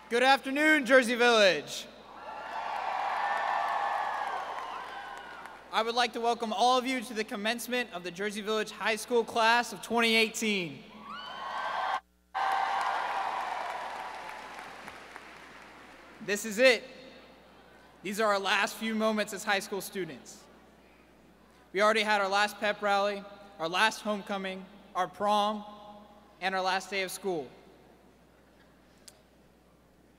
Good afternoon, Jersey Village. I would like to welcome all of you to the commencement of the Jersey Village High School class of 2018. This is it. These are our last few moments as high school students. We already had our last pep rally, our last homecoming, our prom, and our last day of school.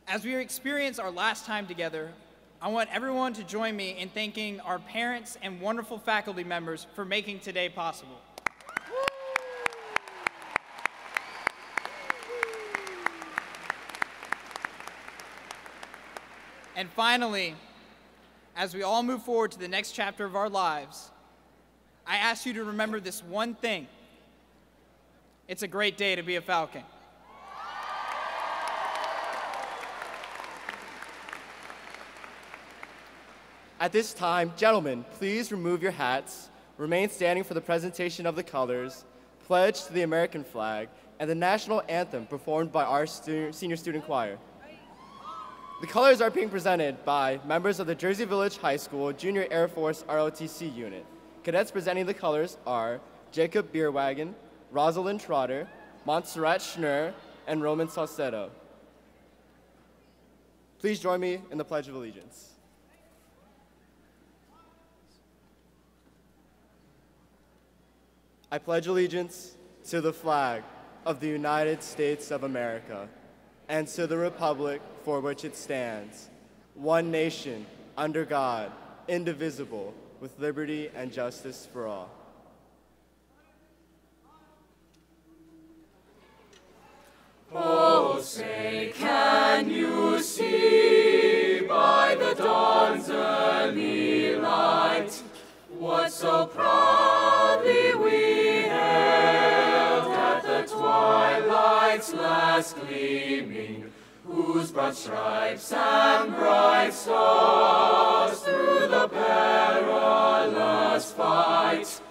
As we experience our last time together, I want everyone to join me in thanking our parents and wonderful faculty members for making today possible. And finally, as we all move forward to the next chapter of our lives, I ask you to remember this one thing. It's a great day to be a Falcon. At this time, gentlemen, please remove your hats, remain standing for the presentation of the colors, pledge to the American flag, and the national anthem performed by our senior student choir. The colors are being presented by members of the Jersey Village High School Junior Air Force ROTC unit. Cadets presenting the colors are Jacob Beerwagen, Rosalind Trotter, Montserrat Schnur, and Roman Saucedo. Please join me in the Pledge of Allegiance. I pledge allegiance to the flag of the United States of America and to the republic for which it stands, one nation, under God, indivisible, with liberty and justice for all. Oh, say, can you see by the dawn's early light what so proudly we hailed at the twilight's last gleaming, whose broad stripes and bright stars through the perilous fight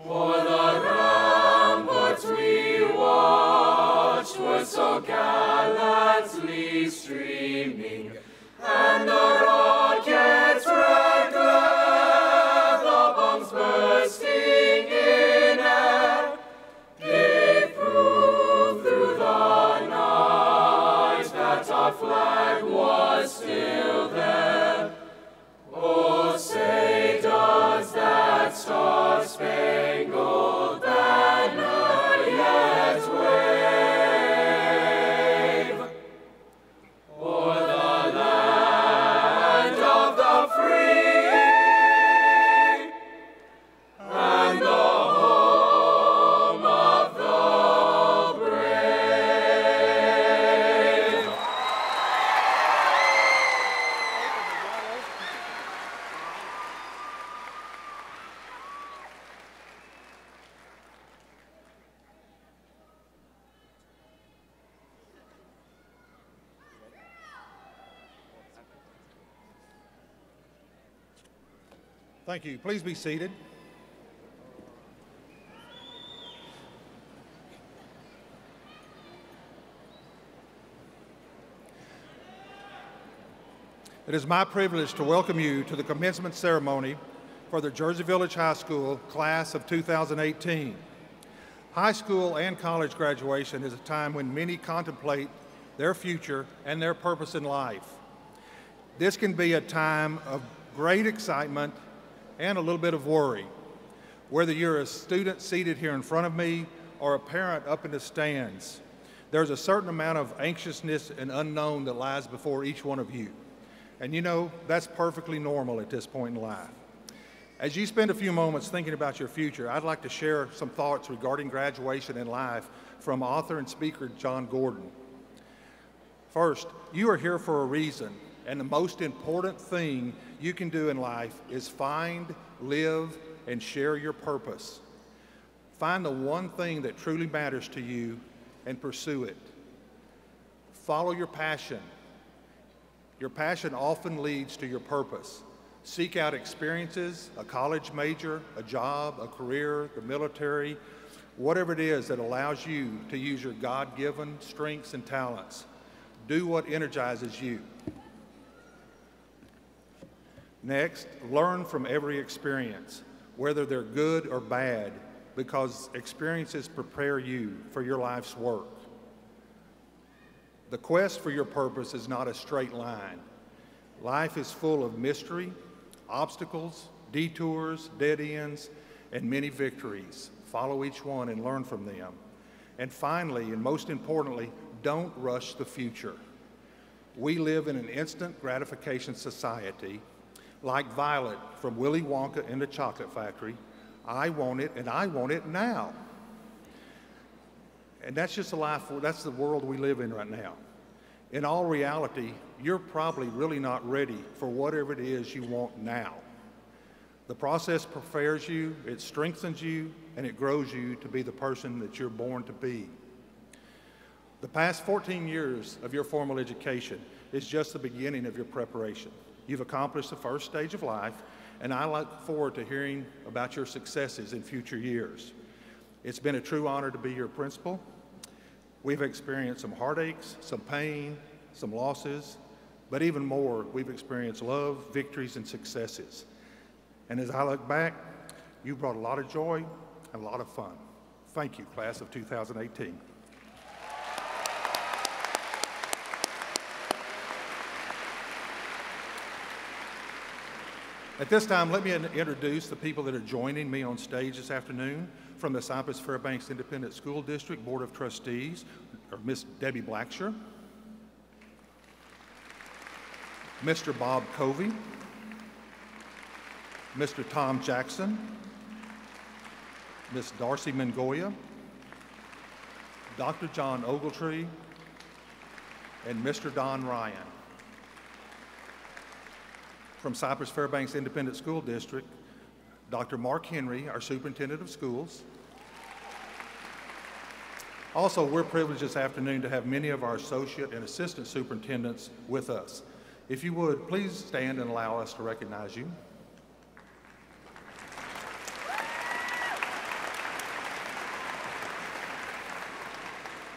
o'er the ramparts we watched were so gallantly streaming, and the rocket's red glare, the bombs bursting in air, gave proof through the night that our flag was still there. Oh, say, does that star-spangled banner yet wave o'er the land of the free and the home of the brave? Thank you. Please be seated. It is my privilege to welcome you to the commencement ceremony for the Jersey Village High School class of 2018. High school and college graduation is a time when many contemplate their future and their purpose in life. This can be a time of great excitement and a little bit of worry. Whether you're a student seated here in front of me or a parent up in the stands, there's a certain amount of anxiousness and unknown that lies before each one of you. And you know, that's perfectly normal at this point in life. As you spend a few moments thinking about your future, I'd like to share some thoughts regarding graduation in life from author and speaker John Gordon. First, you are here for a reason, and the most important thing you can do in life is find, live, and share your purpose. Find the one thing that truly matters to you and pursue it. Follow your passion. Your passion often leads to your purpose. Seek out experiences, a college major, a job, a career, the military, whatever it is that allows you to use your God-given strengths and talents. Do what energizes you. Next, learn from every experience, whether they're good or bad, because experiences prepare you for your life's work. The quest for your purpose is not a straight line. Life is full of mystery, obstacles, detours, dead ends, and many victories. Follow each one and learn from them. And finally, and most importantly, don't rush the future. We live in an instant gratification society. Like Violet from Willy Wonka and the Chocolate Factory, I want it and I want it now. And that's just that's the world we live in right now. In all reality, you're probably really not ready for whatever it is you want now. The process prepares you, it strengthens you, and it grows you to be the person that you're born to be. The past 14 years of your formal education is just the beginning of your preparation. You've accomplished the first stage of life, and I look forward to hearing about your successes in future years. It's been a true honor to be your principal. We've experienced some heartaches, some pain, some losses, but even more, we've experienced love, victories, and successes. And as I look back, you brought a lot of joy and a lot of fun. Thank you, class of 2018. At this time, let me introduce the people that are joining me on stage this afternoon from the Cypress Fairbanks Independent School District Board of Trustees, Miss Debbie Blacksher, Mr. Bob Covey, Mr. Tom Jackson, Miss Darcy Mangoya, Dr. John Ogletree, and Mr. Don Ryan. From Cypress Fairbanks Independent School District, Dr. Mark Henry, our Superintendent of Schools. Also, we're privileged this afternoon to have many of our associate and assistant superintendents with us. If you would, please stand and allow us to recognize you.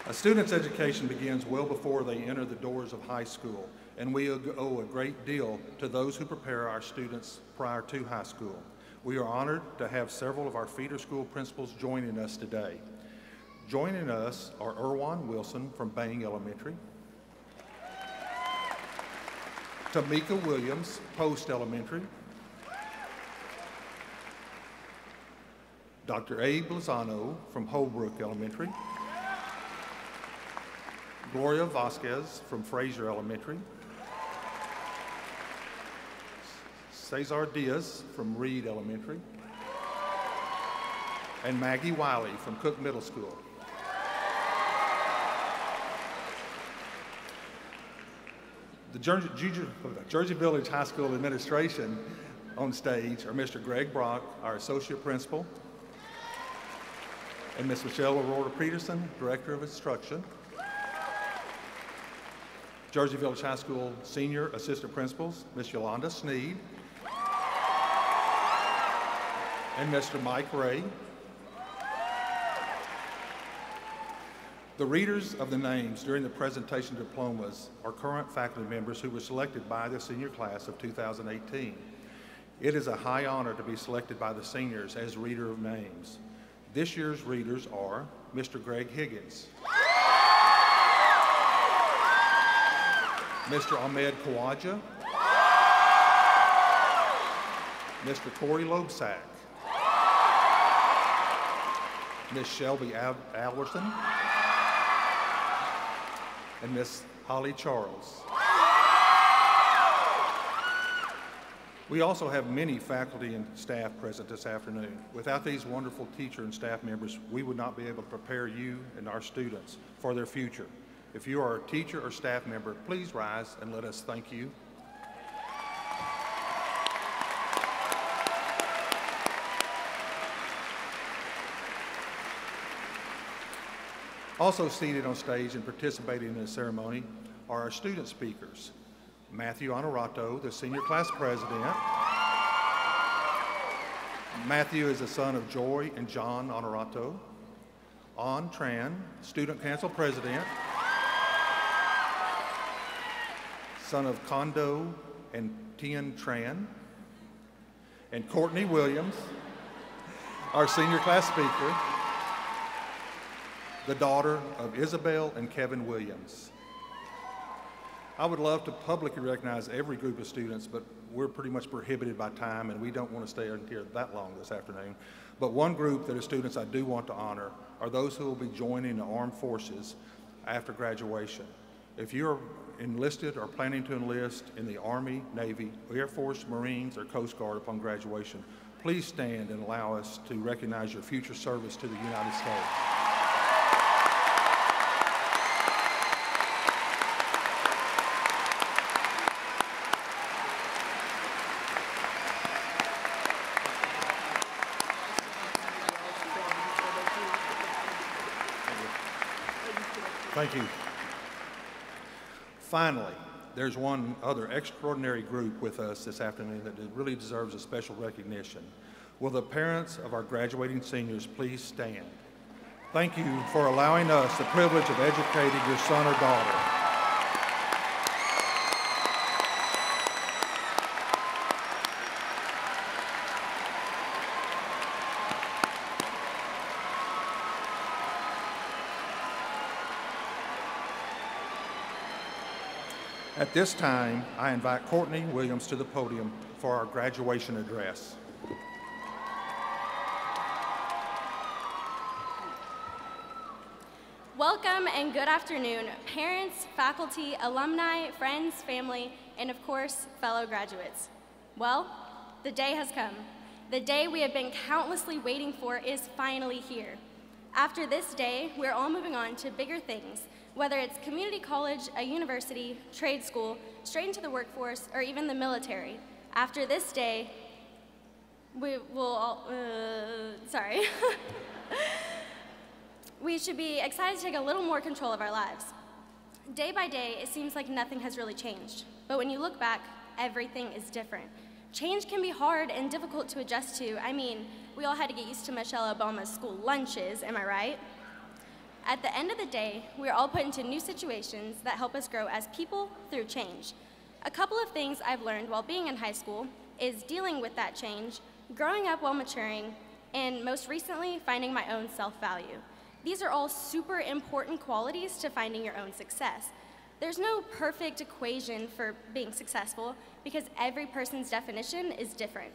A student's education begins well before they enter the doors of high school, and we owe a great deal to those who prepare our students prior to high school. We are honored to have several of our feeder school principals joining us today. Joining us are Erwan Wilson from Bang Elementary, Tamika Williams, Post Elementary, Dr. Abe Lozano from Holbrook Elementary, Gloria Vasquez from Fraser Elementary, Cesar Diaz from Reed Elementary, and Maggie Wiley from Cook Middle School. The Jersey Village High School administration on stage are Mr. Greg Brock, our associate principal, and Ms. Michelle Aurora Peterson, director of instruction. Jersey Village High School senior assistant principals, Ms. Yolanda Sneed, and Mr. Mike Ray. The readers of the names during the presentation diplomas are current faculty members who were selected by the senior class of 2018. It is a high honor to be selected by the seniors as reader of names. This year's readers are Mr. Greg Higgins, Mr. Ahmed Kawaja, Mr. Corey Loebsack, Ms. Shelby Alwerson, and Ms. Holly Charles. We also have many faculty and staff present this afternoon. Without these wonderful teacher and staff members, we would not be able to prepare you and our students for their future. If you are a teacher or staff member, please rise and let us thank you. Also seated on stage and participating in the ceremony are our student speakers. Matthew Honorato, the senior class president. Matthew is the son of Joy and John Honorato. An Tran, student council president. son of Kondo and Tien Tran, and Courtney Williams, our senior class speaker, the daughter of Isabel and Kevin Williams. I would love to publicly recognize every group of students, but we're pretty much prohibited by time and we don't want to stay here that long this afternoon. But one group that is students I do want to honor are those who will be joining the armed forces after graduation. If you're enlisted or planning to enlist in the Army, Navy, Air Force, Marines, or Coast Guard upon graduation, please stand and allow us to recognize your future service to the United States. Thank you. Finally, there's one other extraordinary group with us this afternoon that really deserves a special recognition. Will the parents of our graduating seniors please stand? Thank you for allowing us the privilege of educating your son or daughter. At this time, I invite Courtney Williams to the podium for our graduation address. Welcome and good afternoon, parents, faculty, alumni, friends, family, and of course, fellow graduates. Well, the day has come. The day we have been countlessly waiting for is finally here. After this day, we're all moving on to bigger things, whether it's community college, a university, trade school, straight into the workforce, or even the military. After this day, we will all, we should be excited to take a little more control of our lives. Day by day, it seems like nothing has really changed. But when you look back, everything is different. Change can be hard and difficult to adjust to. I mean, we all had to get used to Michelle Obama's school lunches, am I right? At the end of the day, we're all put into new situations that help us grow as people through change. A couple of things I've learned while being in high school is dealing with that change, growing up while maturing, and most recently, finding my own self-value. These are all super important qualities to finding your own success. There's no perfect equation for being successful because every person's definition is different.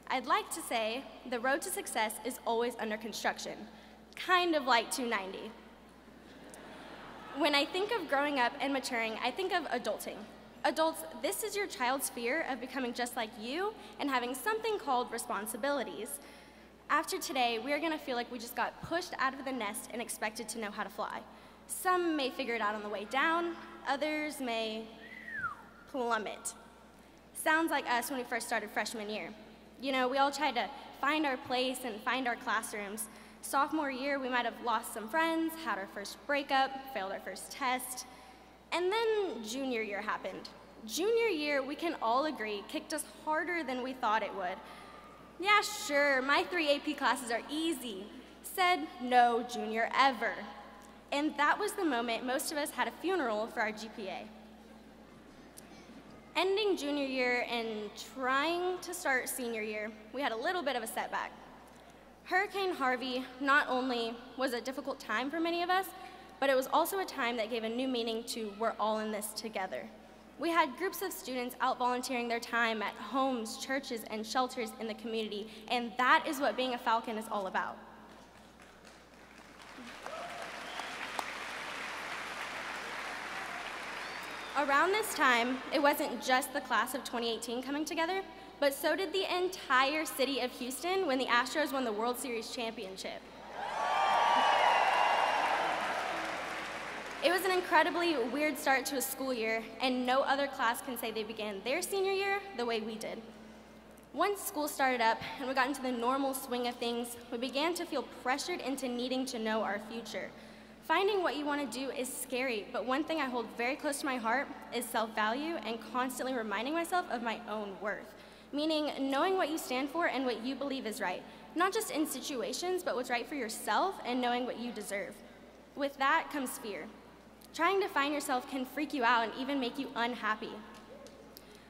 I'd like to say the road to success is always under construction, kind of like 290. When I think of growing up and maturing, I think of adulting. Adults, this is your child's fear of becoming just like you and having something called responsibilities. After today, we are going to feel like we just got pushed out of the nest and expected to know how to fly. Some may figure it out on the way down, others may plummet. Sounds like us when we first started freshman year. You know, we all tried to find our place and find our classrooms. Sophomore year, we might have lost some friends, had our first breakup, failed our first test, and then junior year happened. Junior year, we can all agree, kicked us harder than we thought it would. Yeah, sure, my 3 AP classes are easy. Said no junior ever. And that was the moment most of us had a funeral for our GPA. Ending junior year and trying to start senior year, we had a little bit of a setback. Hurricane Harvey not only was a difficult time for many of us, but it was also a time that gave a new meaning to we're all in this together. We had groups of students out volunteering their time at homes, churches, and shelters in the community, and that is what being a Falcon is all about. Around this time, it wasn't just the class of 2018 coming together, but so did the entire city of Houston when the Astros won the World Series championship. It was an incredibly weird start to a school year, and no other class can say they began their senior year the way we did. Once school started up and we got into the normal swing of things, we began to feel pressured into needing to know our future. Finding what you want to do is scary, but one thing I hold very close to my heart is self-value and constantly reminding myself of my own worth. Meaning knowing what you stand for and what you believe is right, not just in situations, but what's right for yourself and knowing what you deserve. With that comes fear. Trying to find yourself can freak you out and even make you unhappy.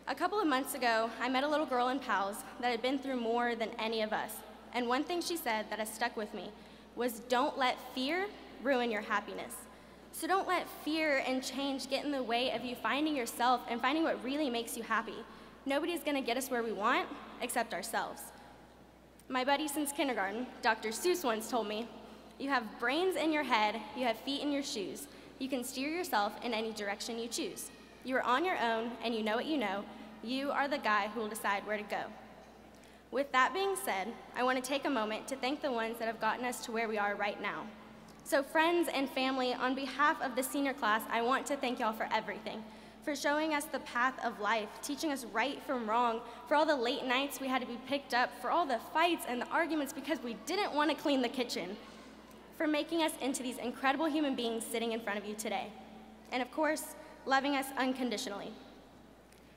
A couple of months ago, I met a little girl in PALS that had been through more than any of us. And one thing she said that has stuck with me was, don't let fear ruin your happiness. So don't let fear and change get in the way of you finding yourself and finding what really makes you happy. Nobody's gonna get us where we want except ourselves. My buddy since kindergarten, Dr. Seuss, once told me, you have brains in your head, you have feet in your shoes. You can steer yourself in any direction you choose. You are on your own and you know what you know. You are the guy who will decide where to go. With that being said, I want to take a moment to thank the ones that have gotten us to where we are right now. So friends and family, on behalf of the senior class, I want to thank y'all for everything, for showing us the path of life, teaching us right from wrong, for all the late nights we had to be picked up, for all the fights and the arguments because we didn't want to clean the kitchen, for making us into these incredible human beings sitting in front of you today. And of course, loving us unconditionally.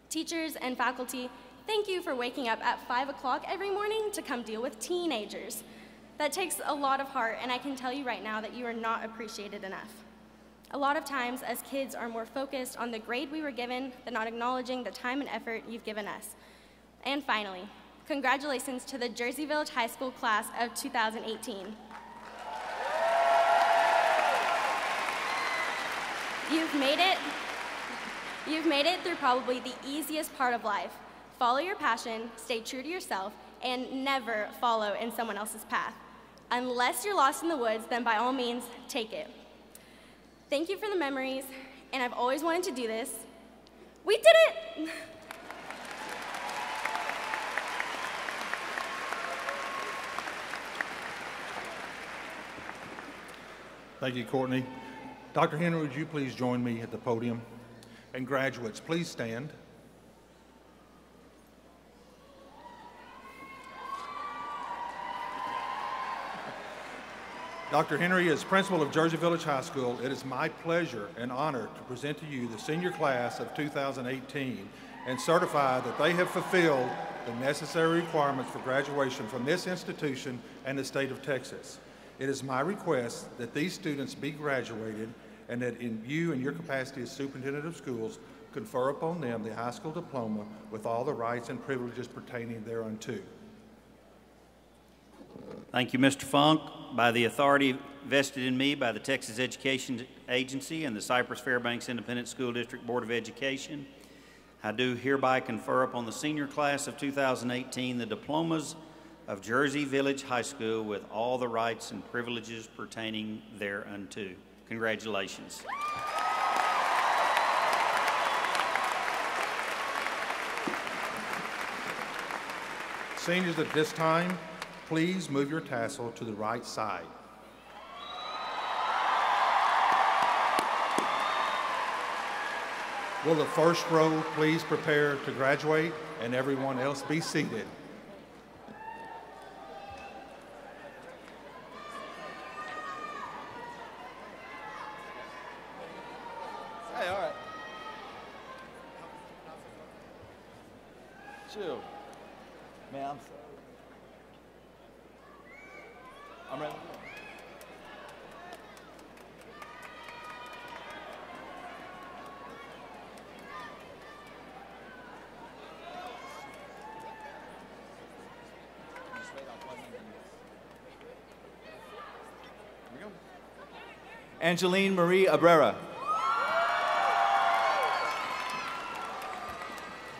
Teachers and faculty, thank you for waking up at 5 o'clock every morning to come deal with teenagers. That takes a lot of heart, and I can tell you right now that you are not appreciated enough. A lot of times, as kids are more focused on the grade we were given than not acknowledging the time and effort you've given us. And finally, congratulations to the Jersey Village High School class of 2018. You've made it through probably the easiest part of life. Follow your passion, stay true to yourself, and never follow in someone else's path. Unless you're lost in the woods, then by all means, take it. Thank you for the memories, and I've always wanted to do this. We did it! Thank you, Courtney. Dr. Henry, would you please join me at the podium? And graduates, please stand. Dr. Henry, as principal of Jersey Village High School, it is my pleasure and honor to present to you the senior class of 2018 and certify that they have fulfilled the necessary requirements for graduation from this institution and the state of Texas. It is my request that these students be graduated and that you in your capacity as superintendent of schools confer upon them the high school diploma with all the rights and privileges pertaining thereunto. Thank you, Mr. Funk. By the authority vested in me by the Texas Education Agency and the Cypress Fairbanks Independent School District Board of Education, I do hereby confer upon the senior class of 2018 the diplomas of Jersey Village High School with all the rights and privileges pertaining thereunto. Congratulations. Seniors, at this time, please move your tassel to the right side. Will the first row please prepare to graduate and everyone else be seated? Hey, all right. Chill. Man, I'm sorry. I'm ready. Here we go. Angeline Marie Abrera.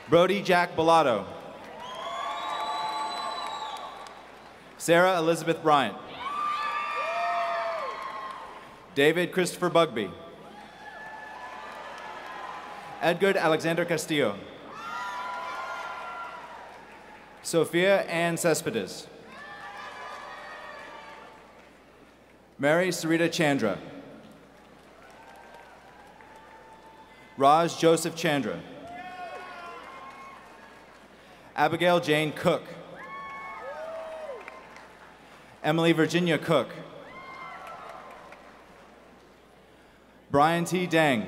Brody Jack Bellato. Sarah Elizabeth Bryant. David Christopher Bugby. Edgar Alexander Castillo. Sophia Ann Cespedes. Mary Sarita Chandra. Raj Joseph Chandra. Abigail Jane Cook. Emily Virginia Cook. Brian T. Dang.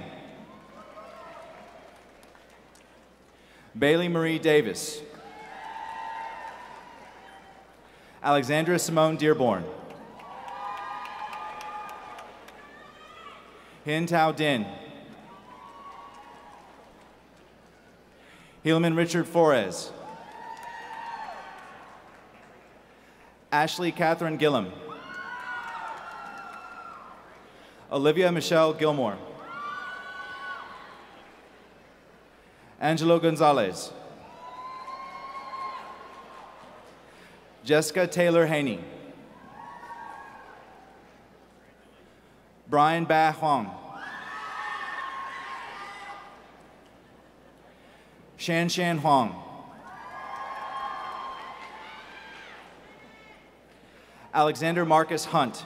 Bailey Marie Davis. Alexandra Simone Dearborn. Hin Tao Din. Helaman Richard Flores. Ashley Catherine Gillum. Olivia Michelle Gilmore. Angelo Gonzalez. Jessica Taylor Haney. Brian Ba Huang. Shan Shan Huang. Alexander Marcus Hunt.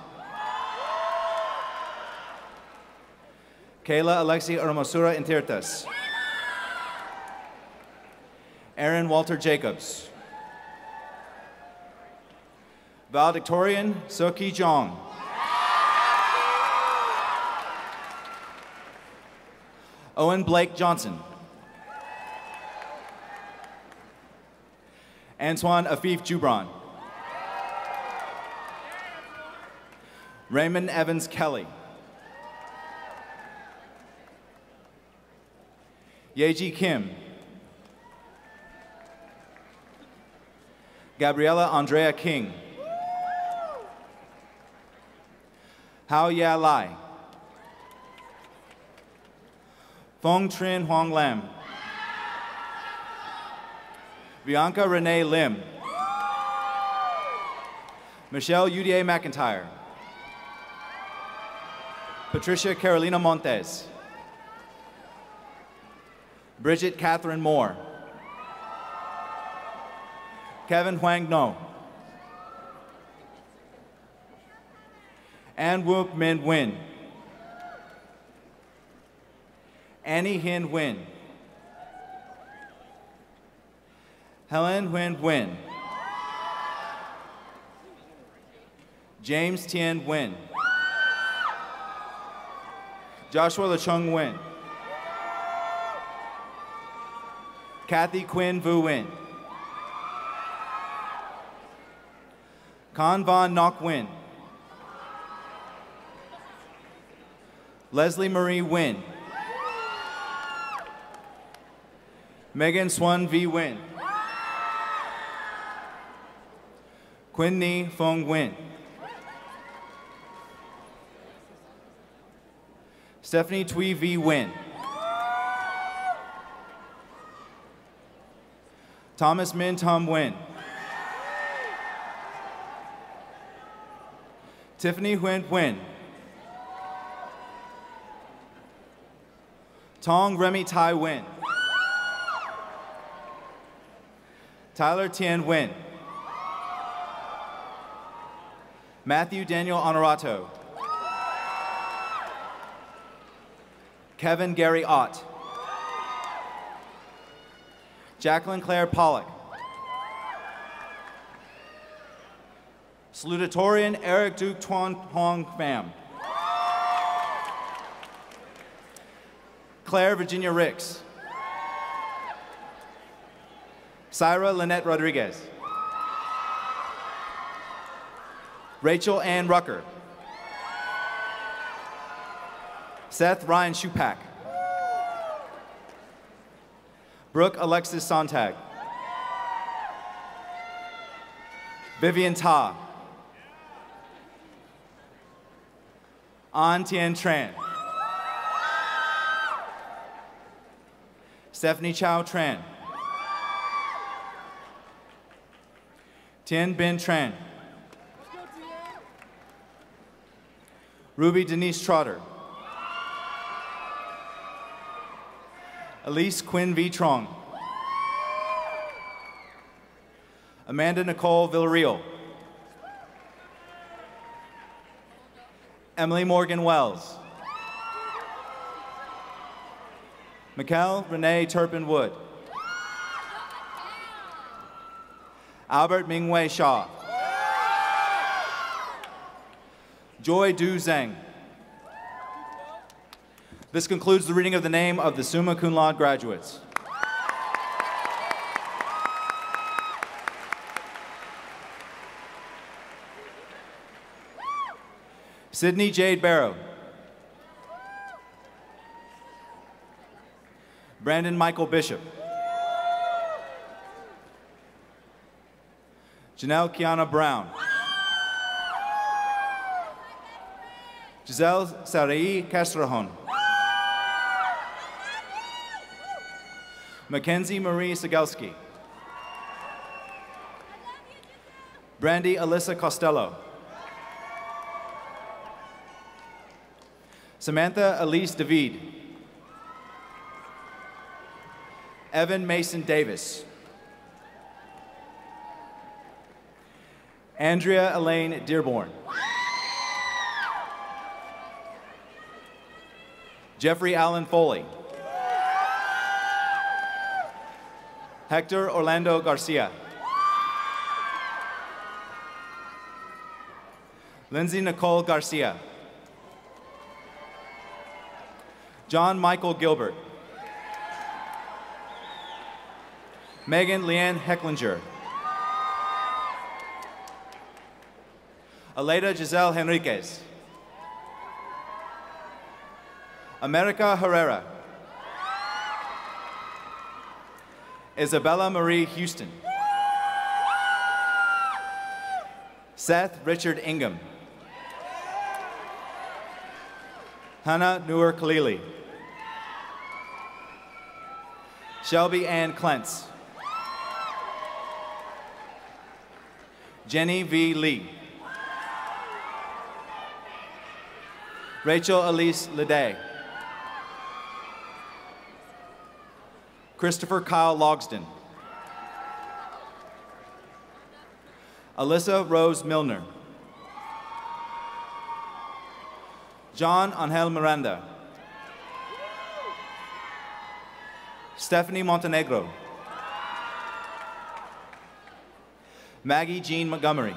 Kayla Alexi Hermosura Intirtas. Aaron Walter Jacobs. Valedictorian Soki Jong. Owen Blake Johnson. Antoine Afif Jubran. Raymond Evans Kelly. Yeji Kim. Gabriela Andrea King. Hao Ya Lai. Fong Trin Huang Lam. Bianca Renee Lim. Michelle Udier McIntyre. Patricia Carolina Montes. Bridget Catherine Moore. Kevin Huang No. Ann Woop Min Win. Annie Hin Win. Helen Nguyen Nguyen. James Tien Nguyen. Joshua LeChung Nguyen. Kathy Quinn Vu Nguyen. Con Von Ngoc Nguyen. Leslie Marie Nguyen. Megan Swan V. Nguyen. Quinn Ni Fong Nguyen. Stephanie Tui V. Nguyen. Thomas Min Tom Nguyen. Tiffany Nguyen Nguyen. Tong Remy Tai Nguyen. Tyler Tien Nguyen. Matthew Daniel Honorato. Kevin Gary Ott. Jacqueline Claire Pollock. Salutatorian Eric Duke Tuan Hong Pham. Claire Virginia Ricks. Syra Lynette Rodriguez. Rachel Ann Rucker. Seth Ryan Shupak. Brooke Alexis Sontag. Vivian Ta. An Tien Tran. Stephanie Chow Tran. Tien Bin Tran. Ruby Denise Trotter. Elise Quinn V. Trong. Amanda Nicole Villarreal. Emily Morgan Wells. Mikkel Renee Turpin Wood. Albert Mingwei Shaw. Joy Du Zhang. This concludes the reading of the name of the Summa Cum Laude graduates. Sydney Jade Barrow. Brandon Michael Bishop. Janelle Kiana Brown. Giselle Sarai Castrajon. Mackenzie Marie Sigelski. Brandy Alyssa Costello. Samantha Elise David. Evan Mason Davis. Andrea Elaine Dearborn. Jeffrey Allen Foley. Hector Orlando Garcia. Lindsay Nicole Garcia. John Michael Gilbert. Megan Leanne Hecklinger. Aleda Giselle Henriquez. America Herrera. Isabella Marie Houston. Seth Richard Ingham. Hannah Noor Khalili. Shelby Ann Klentz. Jenny V. Lee. Rachel Elise Leday. Christopher Kyle Logsden. Alyssa Rose Milner. John Angel Miranda. Stephanie Montenegro. Maggie Jean Montgomery.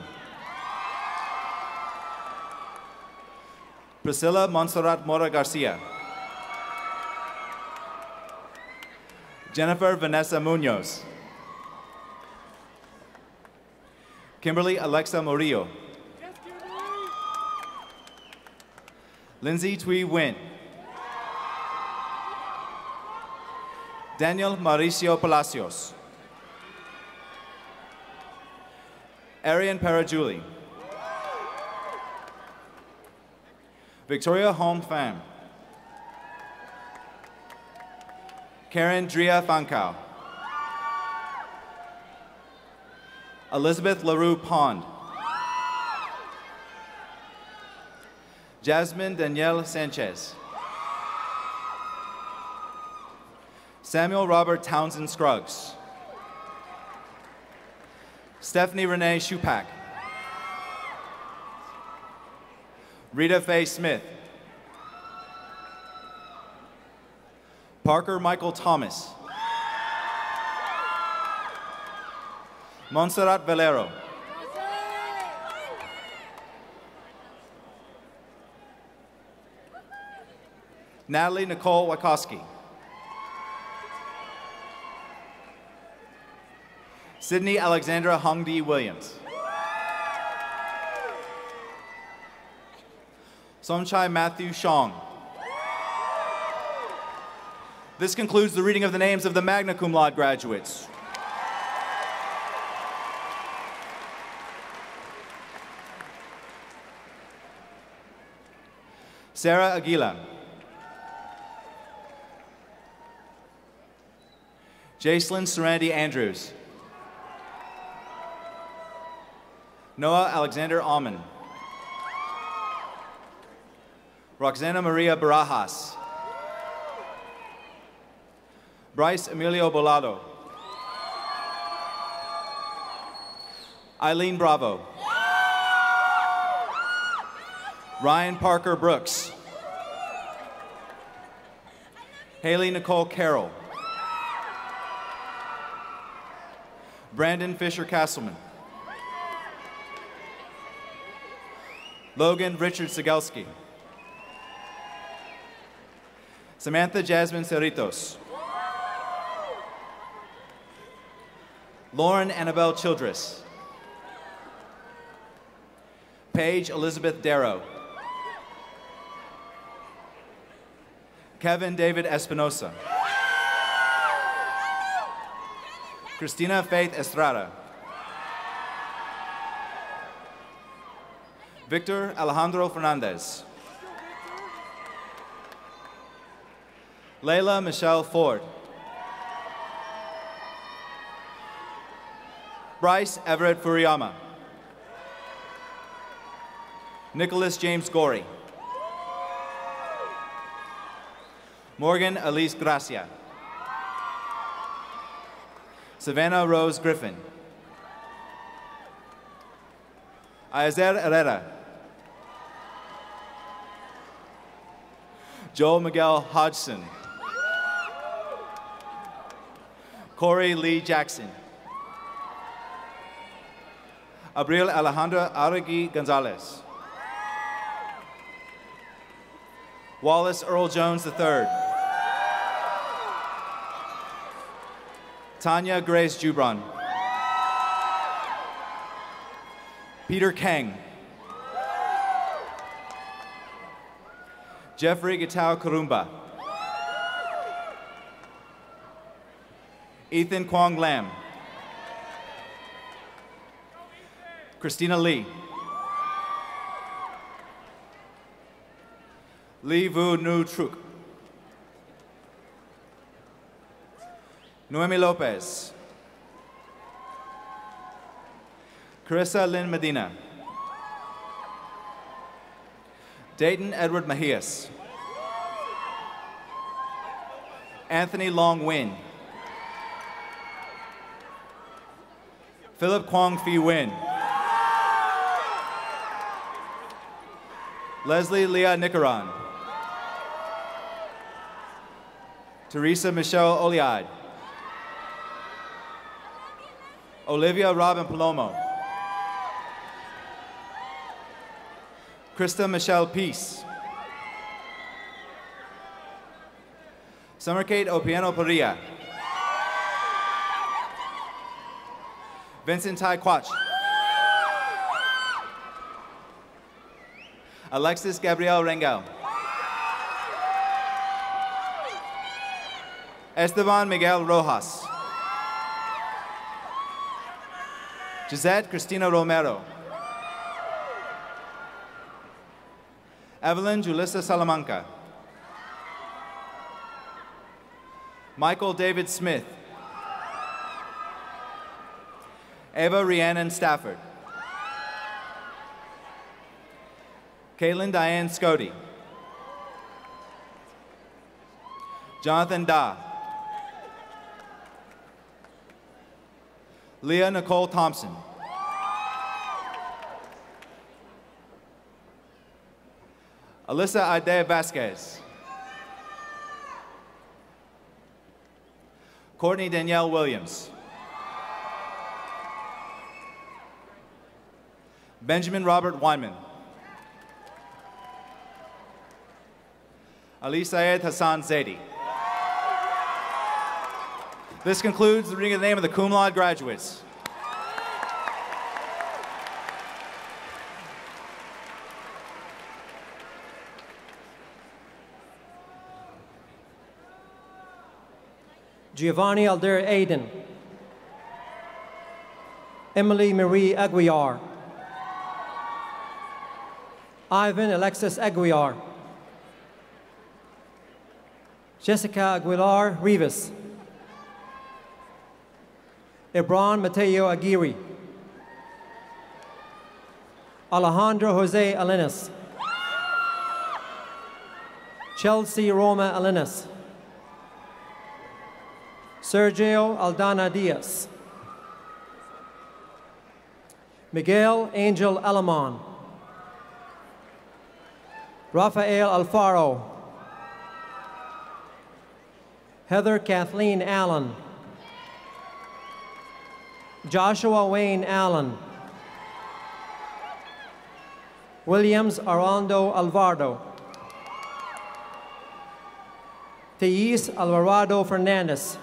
Priscilla Montserrat Mora Garcia. Jennifer Vanessa Munoz. Kimberly Alexa Murillo. Lindsay Thuy Nguyen. Daniel Mauricio Palacios. Arian Parajuli. Victoria Home Pham. Karen Dria Fancao. Elizabeth LaRue Pond. Jasmine Danielle Sanchez. Samuel Robert Townsend Scruggs. Stephanie Renee Shupak. Rita Faye Smith. Parker Michael Thomas. Montserrat Valero. Natalie Nicole Wachowski. Sydney Alexandra Hongdi Williams. Somchai Matthew Shong. This concludes the reading of the names of the magna cum laude graduates. Sarah Aguila. Jacelyn Serenity Andrews. Noah Alexander Alman. Roxana Maria Barajas. Bryce Emilio Bolado. Eileen Bravo. Ryan Parker Brooks. Haley Nicole Carroll. Brandon Fisher Castleman. Logan Richard Sigelski. Samantha Jasmine Cerritos. Lauren Annabelle Childress. Paige Elizabeth Darrow. Kevin David Espinosa. Christina Faith Estrada. Victor Alejandro Fernandez. Layla Michelle Ford. Bryce Everett Furiyama. Nicholas James Gorey. Morgan Elise Gracia. Savannah Rose Griffin. Ayezer Herrera. Joel Miguel Hodgson. Corey Lee Jackson. Abril Alejandra Arregui Gonzalez. Wallace Earl Jones III. Tanya Grace Jubron. Peter Kang. Jeffrey Gitao Karumba. Ethan Kwong Lam. Christina Lee. Lee Vu Nu Truk. Noemi Lopez. Carissa Lynn Medina. Dayton Edward Mejias. Anthony Long Win. Philip Kwong Phi Win. Leslie Leah Nicaron. Teresa Michelle Oliad. Olivia Robin Palomo. Krista Michelle Peace. Summer Kate Opiano Parilla. Vincent Tai Quach. Alexis Gabriel Rengel. Esteban Miguel Rojas. Gisette Cristina Romero. Evelyn Julissa Salamanca. Michael David Smith. Ava Rhiannon Stafford. Caitlin Diane Scody. Jonathan Da. Leah Nicole Thompson. Alyssa Ide Vasquez. Courtney Danielle Williams. Benjamin Robert Weinman. Ali Syed Hassan Zaidi. This concludes the reading of the name of the cum laude graduates. Giovanni Alder Aiden. Emily Marie Aguiar. Ivan Alexis Aguiar. Jessica Aguilar Rivas. Ebron Mateo Aguirre. Alejandro Jose Alinas. Chelsea Roma Alinas. Sergio Aldana Diaz. Miguel Angel Alamon. Rafael Alfaro. Heather Kathleen Allen. Joshua Wayne Allen. Williams Armando Alvarado. Thais Alvarado Fernandez.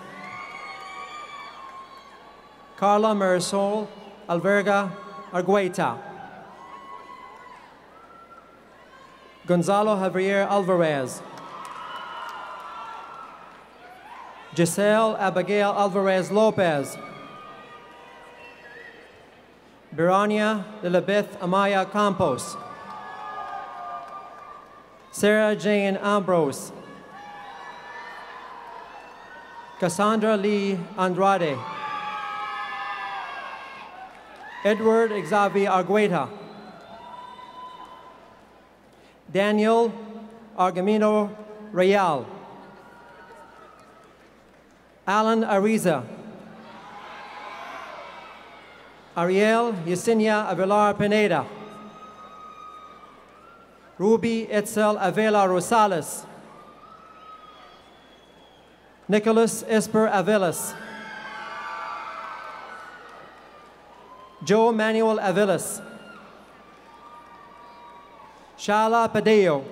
Carla Marisol Alverga Argueta. Gonzalo Javier Alvarez. Giselle Abigail Alvarez Lopez. Birania Lilibeth Amaya Campos. Sarah Jane Ambrose, Cassandra Lee Andrade, Edward Xavier Argueta, Daniel Argamino Real, Alan Ariza, Ariel Yesenia Avelar Pineda, Ruby Etzel Avila Rosales, Nicholas Esper Avilas, Joe Manuel Avilas, Shala Padillo,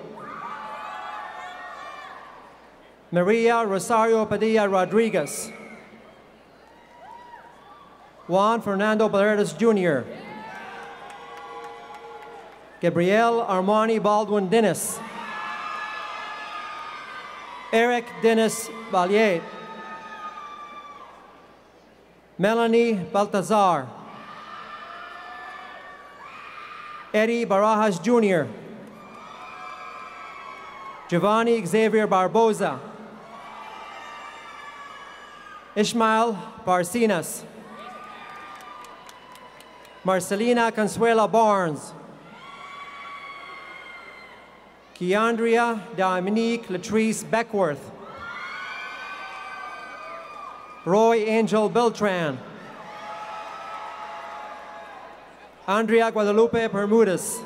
Maria Rosario Padilla Rodriguez, Juan Fernando Paredes Jr., Gabriel Armani Baldwin Dennis, Eric Dennis Valier, Melanie Baltazar, Eddie Barajas Jr., Giovanni Xavier Barboza, Ishmael Barcinas, Marcelina Consuela Barnes, Keandria Dominique Latrice Beckworth, Roy Angel Beltran, Andrea Guadalupe Bermudez,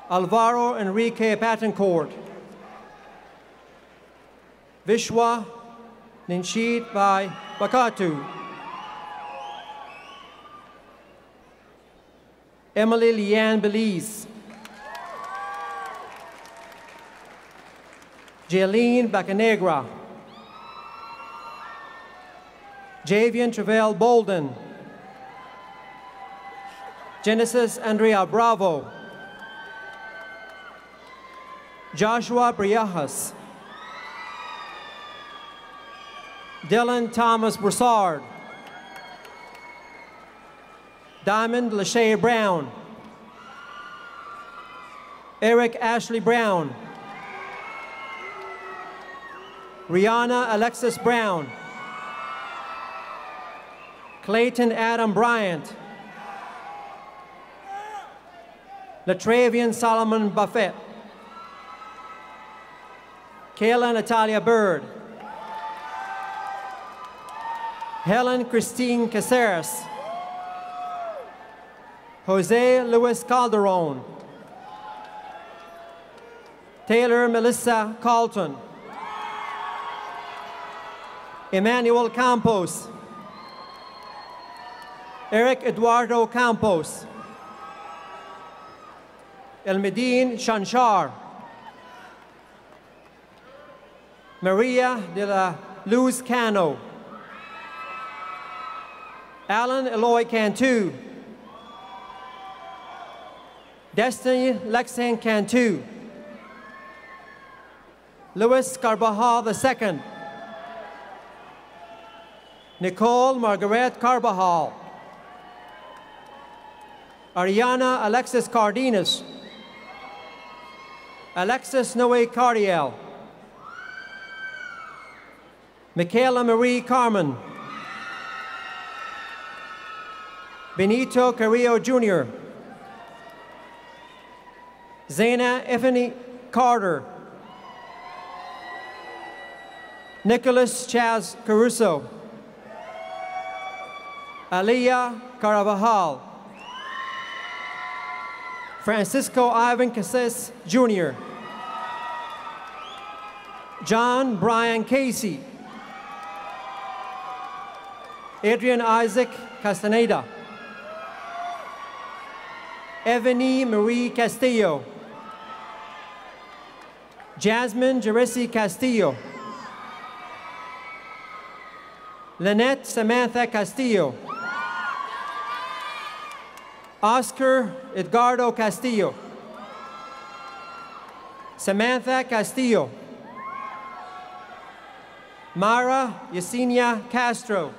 Alvaro Enrique Patancourt, Vishwa Ninshit Bai Bakatu, Emily Leanne Belize, Jaylene Bacanegra, Javian Travell Bolden, Genesis Andrea Bravo, Joshua Briajas, Dylan Thomas Broussard, Diamond Lachey Brown, Eric Ashley Brown, Rihanna Alexis Brown, Clayton Adam Bryant, Latravian Solomon Buffett, Kayla Natalia Bird, Helen Christine Caceres, Jose Luis Calderon, Taylor Melissa Carlton, Emmanuel Campos, Eric Eduardo Campos, Elmedine Shanshar, Maria de la Luz Cano, Alan Eloy Cantu, Destiny Lexan Cantu, Louis Carvajal II, Nicole Margaret Carvajal, Ariana Alexis Cardenas, Alexis Noe Cardiel, Michaela Marie Carmen, Benito Carrillo Jr., Zaina Effany Carter, Nicholas Chaz Caruso, Aliyah Carvajal, Francisco Ivan Cases Jr., John Brian Casey, Adrian Isaac Castaneda, Evany Marie Castillo, Jasmine Jerisi Castillo, Lynette Samantha Castillo, Oscar Edgardo Castillo, Samantha Castillo, Mara Yesenia Castro,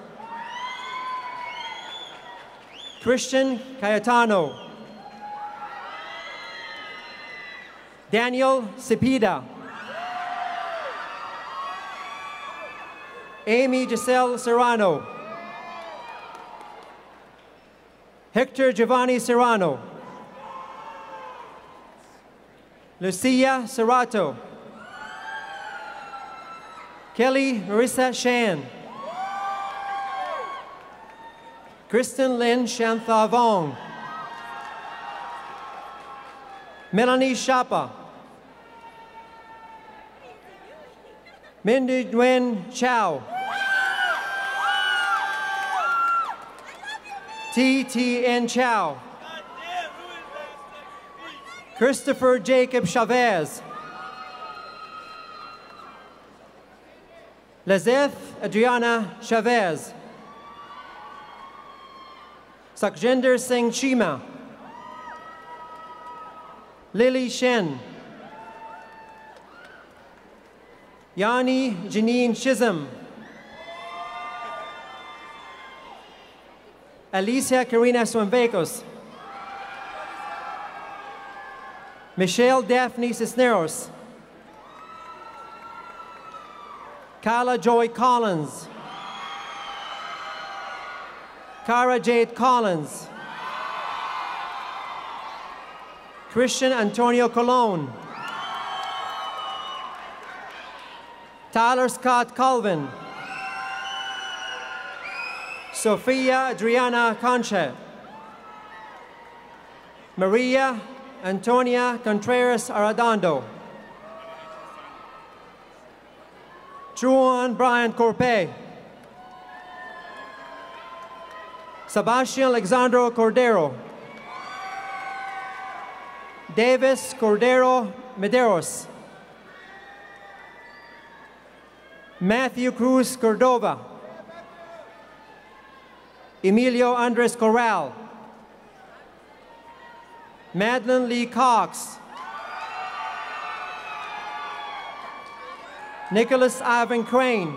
Christian Cayetano, Daniel Cepeda. Amy Giselle Serrano. Hector Giovanni Serrano. Lucia Serrato. Kelly Marissa Shan. Kristen Lynn Shantha Vong. Melanie Shapa. Mindy Nguyen Chow. T.T.N. Chow. Christopher Jacob Chavez. Lizeth Adriana Chavez. Sakjinder Singh Chima. Lily Shen. Yani Janine Chisholm. Alicia Karina Swanvekos. Michelle Daphne Cisneros. Carla Joy Collins. Cara Jade Collins. Christian Antonio Colon. Tyler Scott Colvin. Sofia Adriana Concha. Maria Antonia Contreras Arredondo. Juan Brian Corpe. Sebastian Alexandro Cordero. Davis Cordero Medeiros. Matthew Cruz Cordova. Emilio Andres Corral. Madeline Lee Cox. Nicholas Ivan Crane.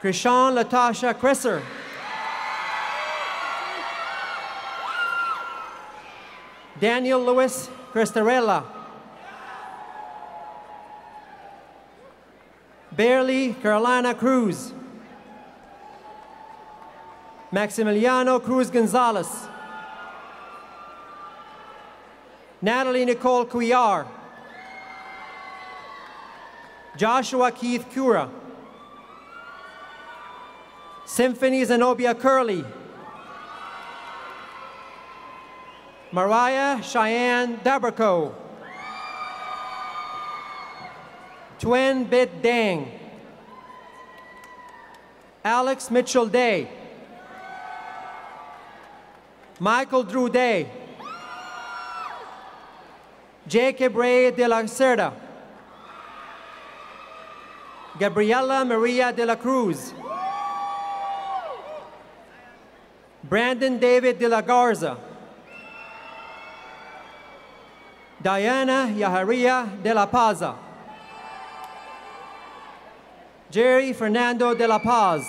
Krishan Latasha Cresser. Daniel Lewis Crestarella. Barely Carolina Cruz. Maximiliano Cruz Gonzalez. Natalie Nicole Cuillar. Joshua Keith Cura. Symphony Zenobia Curley. Mariah Cheyenne Daberco. Twin Bit Dang. Alex Mitchell Day. Michael Drew Day. Jacob Ray de la Cerda. Gabriela Maria de la Cruz. Brandon David de la Garza. Diana Yaharia de la Paza. Jerry Fernando de la Paz.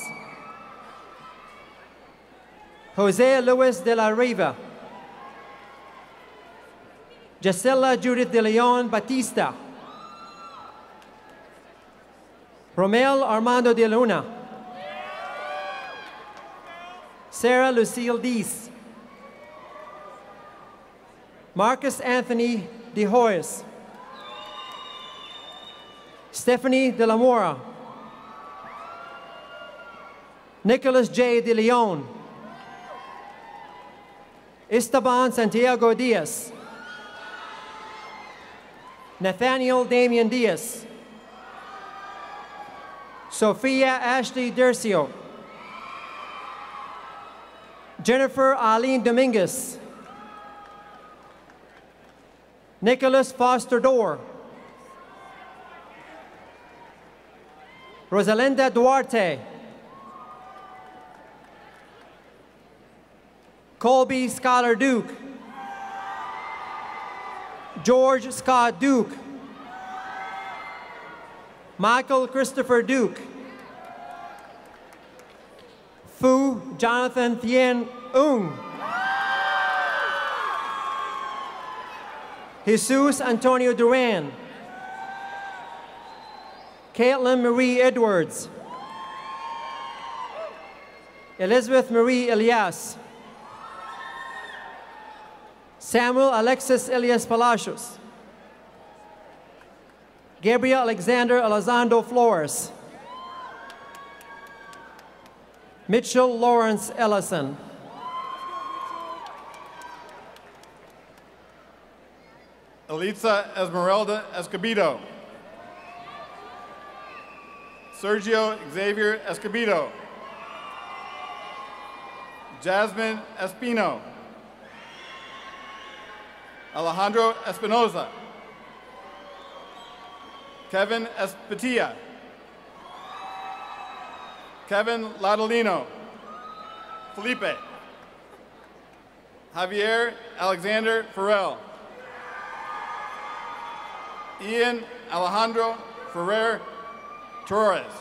Jose Luis de la Riva. Gisela Judith de Leon Batista. Romel Armando de Luna. Sarah Lucille Dees. Marcus Anthony De Hoyes. Stephanie De La Mora. Nicholas J. De Leon. Esteban Santiago Diaz. Nathaniel Damian Diaz. Sophia Ashley Dercio. Jennifer Arlene Dominguez. Nicholas Foster Dorr. Rosalinda Duarte. Colby Scholar Duke. George Scott Duke. Michael Christopher Duke. Fu Jonathan Thien Ung. Jesus Antonio Duran. Caitlin Marie Edwards. Elizabeth Marie Elias. Samuel Alexis Elias Palacios. Gabriel Alexander Elizondo Flores. Mitchell Lawrence Ellison. Elitza Esmeralda Escobedo. Sergio Xavier Escobedo. Jasmine Espino. Alejandro Espinoza. Kevin Espetia. Kevin Ladolino. Felipe. Javier Alexander Farrell. Ian Alejandro Ferrer Torres.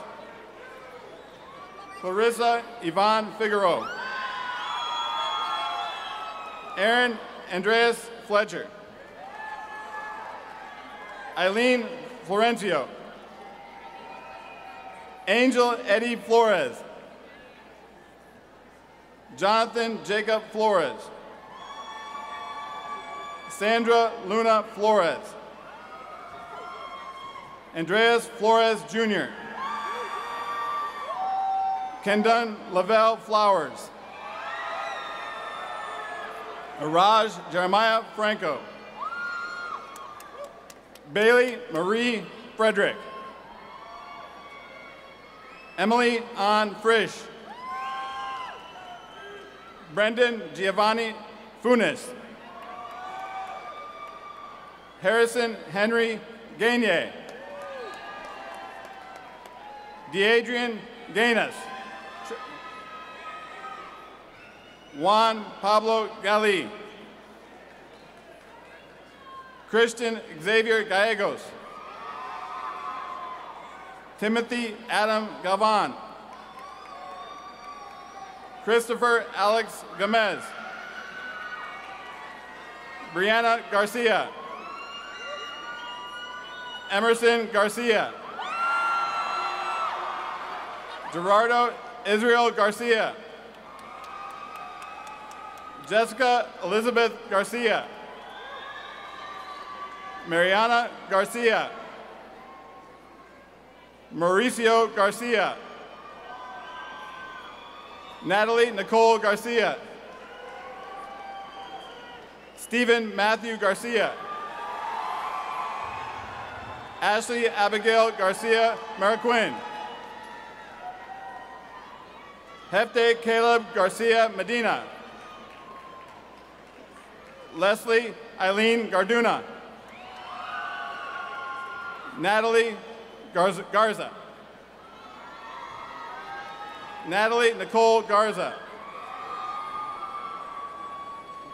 Clarissa Yvonne Figueroa. Aaron Andreas Fletcher. Eileen Florencio. Angel Eddie Flores. Jonathan Jacob Flores. Sandra Luna Flores. Andreas Flores Jr. Kendon Lavelle Flowers. Araj Jeremiah Franco. Bailey Marie Frederick. Emily Ann Frisch. Brendan Giovanni Funes. Harrison Henry Gagne. Deadrian Gaines. Juan Pablo Gali. Christian Xavier Gallegos. Timothy Adam Galvan. Christopher Alex Gomez. Brianna Garcia. Emerson Garcia. Gerardo Israel Garcia. Jessica Elizabeth Garcia. Mariana Garcia. Mauricio Garcia. Natalie Nicole Garcia. Stephen Matthew Garcia. Ashley Abigail Garcia Mariquin. Hefte Caleb Garcia Medina. Leslie Eileen Garduna. Natalie Garza. Natalie Nicole Garza.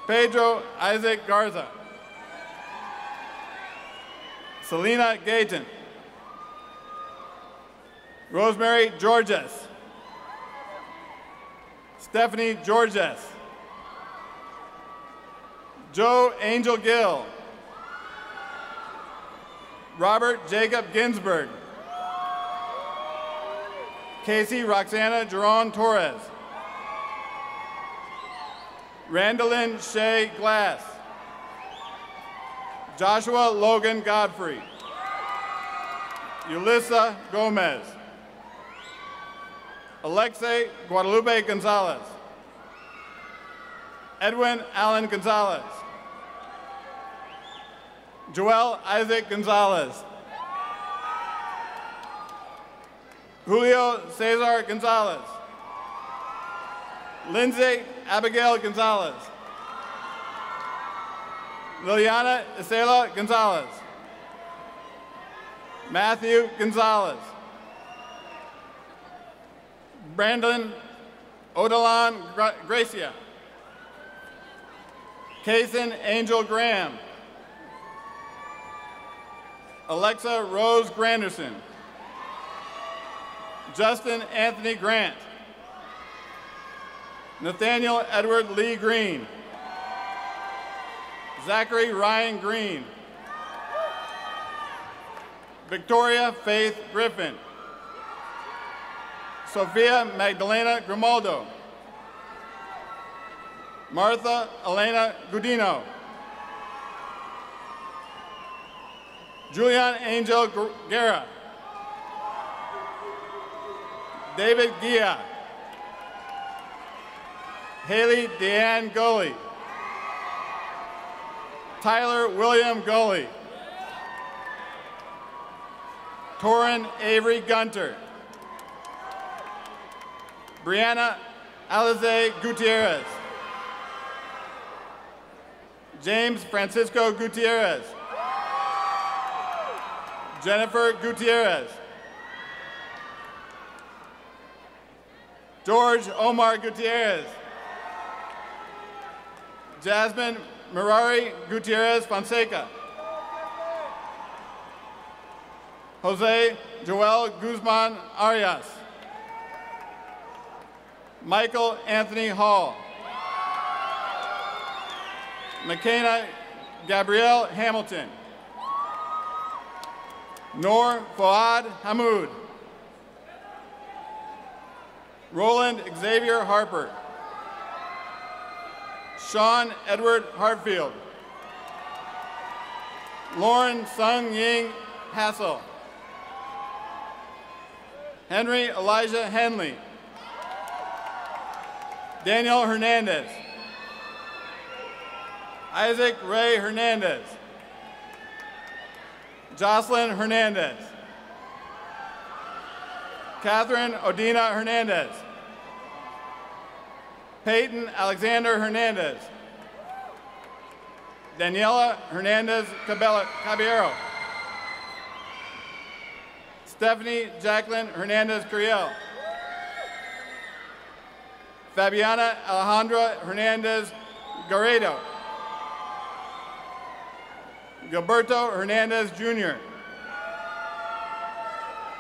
Pedro Isaac Garza. Selena Gayton. Rosemary Georges. Stephanie Georges. Joe Angel Gill. Robert Jacob Ginsberg. Casey Roxana Jerron Torres. Randallyn Shea Glass. Joshua Logan Godfrey. Yulissa Gomez. Alexei Guadalupe Gonzalez. Edwin Allen Gonzalez. Joel Isaac Gonzalez. Julio Cesar Gonzalez. Lindsay Abigail Gonzalez. Liliana Isela Gonzalez. Matthew Gonzalez. Brandon Odalan Gracia. Kaysen Angel Graham. Alexa Rose Granderson. Justin Anthony Grant. Nathaniel Edward Lee Green. Zachary Ryan Green. Victoria Faith Griffin. Sophia Magdalena Grimaldo. Martha Elena Gudino. Julian Angel Guerra. David Gia. Haley Deanne Gully. Tyler William Gully. Torin Avery Gunter. Brianna Alize Gutierrez. James Francisco Gutierrez. Jennifer Gutierrez. George Omar Gutierrez. Jasmine Mirari Gutierrez Fonseca. Jose Joel Guzman Arias. Michael Anthony Hall. McKenna Gabrielle Hamilton. Noor Fuad Hamoud. Roland Xavier Harper. Sean Edward Hartfield. Lauren Sung Ying Hassel. Henry Elijah Henley. Daniel Hernandez. Isaac Ray Hernandez. Jocelyn Hernandez. Catherine Odina Hernandez. Peyton Alexander Hernandez. Daniela Hernandez Caballero. Stephanie Jacqueline Hernandez Curiel. Fabiana Alejandra Hernandez Garrido. Gilberto Hernandez Jr.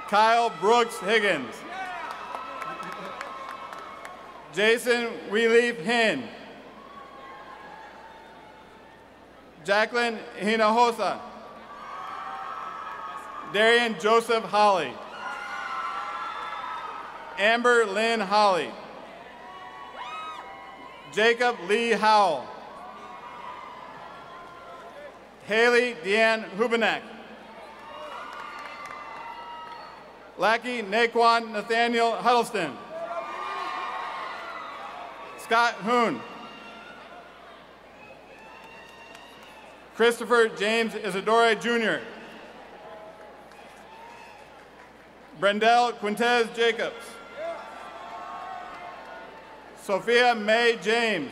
Kyle Brooks Higgins. Jason Weeleaf Hinn. Jacqueline Hinojosa. Darian Joseph Holly. Amber Lynn Holly. Jacob Lee Howell. Haley Deanne Hubenek. Lackey Naquan Nathaniel Huddleston. Scott Hoon. Christopher James Isidore Jr. Brendel Quintez Jacobs. Sophia May James.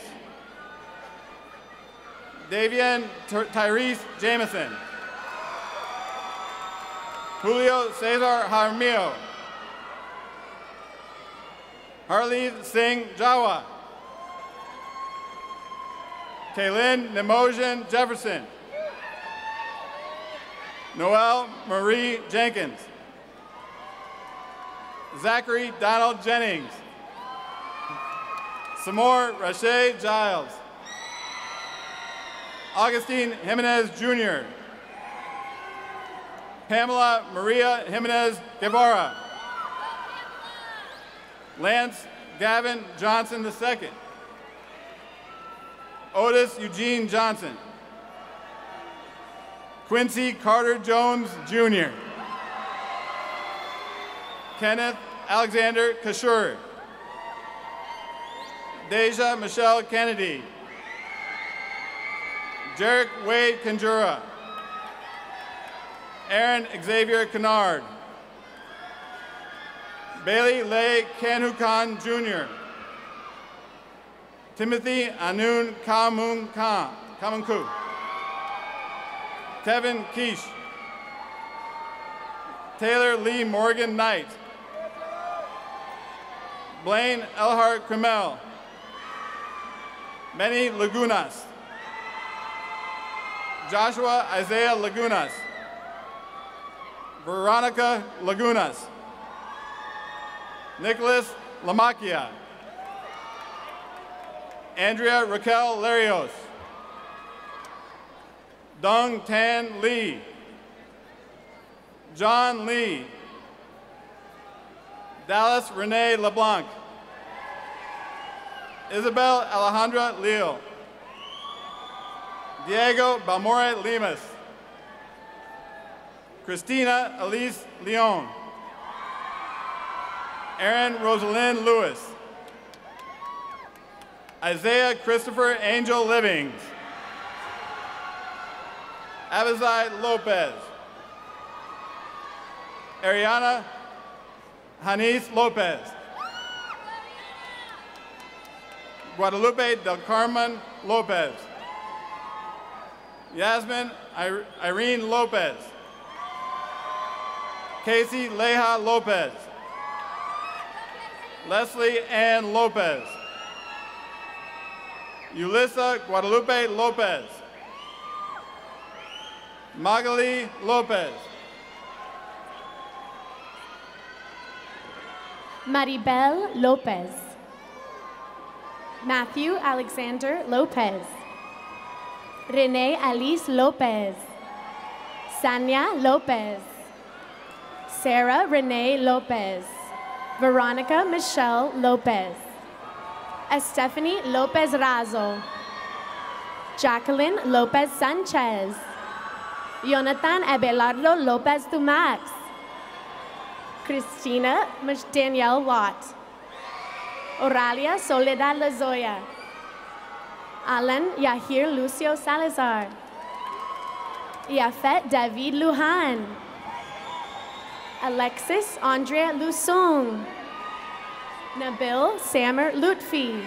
Davian Tyrese Jameson. Julio Cesar Jaramillo. Harleen Singh Jawa. Kaylin Nemojan Jefferson. Noelle Marie Jenkins. Zachary Donald Jennings. Samor Rashay Giles. Augustine Jimenez Jr. Pamela Maria Jimenez Guevara. Lance Gavin Johnson II. Otis Eugene Johnson. Quincy Carter Jones Jr. Kenneth Alexander Kashur. Deja Michelle Kennedy. Jarek Wade Conjura. Aaron Xavier Kennard. Bailey Leigh Kanhukan Jr. Timothy Anun Kamunku. Kevin Keish. Taylor Lee Morgan Knight. Blaine Elhart Kremel. Benny Lagunas. Joshua Isaiah Lagunas. Veronica Lagunas. Nicholas Lamacchia. Andrea Raquel Larios. Dong Tan Lee. John Lee. Dallas Renee LeBlanc. Isabel Alejandra Leal. Diego Balmore Lemus. Christina Elise Leon. Erin Rosalind Lewis. Isaiah Christopher Angel Livings. Abizai Lopez. Ariana Hanis Lopez. Guadalupe Del Carmen Lopez. Yasmin Irene Lopez. Casey Leja Lopez. Leslie Ann Lopez. Yulissa Guadalupe Lopez. Magali Lopez. Maribel Lopez. Matthew Alexander Lopez. Renee Alice Lopez. Sanya Lopez. Sarah Renee Lopez. Veronica Michelle Lopez. Estefany Lopez Razo. Jacqueline Lopez Sanchez. Jonathan Abelardo Lopez Dumax. Christina Danielle Watt. Oralia Soledad Lazoya. Alan Yahir Lucio Salazar. Yafet David Lujan. Alexis Andrea Lusong. Nabil Samer Lutfi.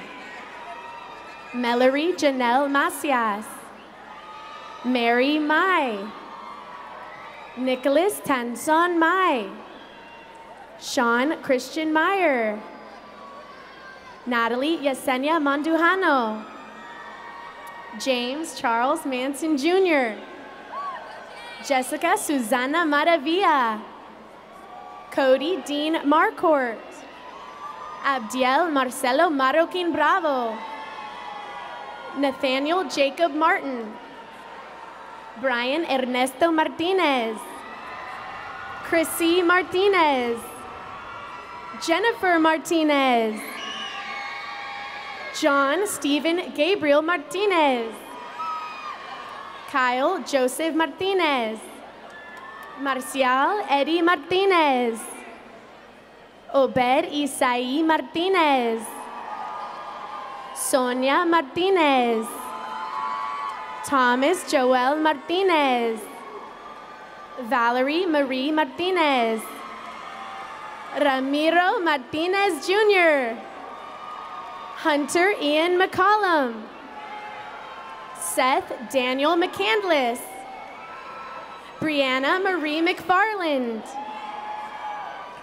Melody Janelle Macias. Mary Mai. Nicholas Tanson Mai. Sean Christian Meyer. Natalie Yesenia Mandujano. James Charles Manson Jr. Jessica Susana Maravilla. Cody Dean Marcourt. Abdiel Marcelo Marroquin Bravo. Nathaniel Jacob Martin. Brian Ernesto Martinez. Chrissy Martinez. Jennifer Martinez. John Stephen Gabriel Martinez. Kyle Joseph Martinez. Marcial Eddie Martinez. Obed Isai Martinez. Sonia Martinez. Thomas Joel Martinez. Valerie Marie Martinez. Ramiro Martinez Jr. Hunter Ian McCollum. Seth Daniel McCandless. Brianna Marie McFarland.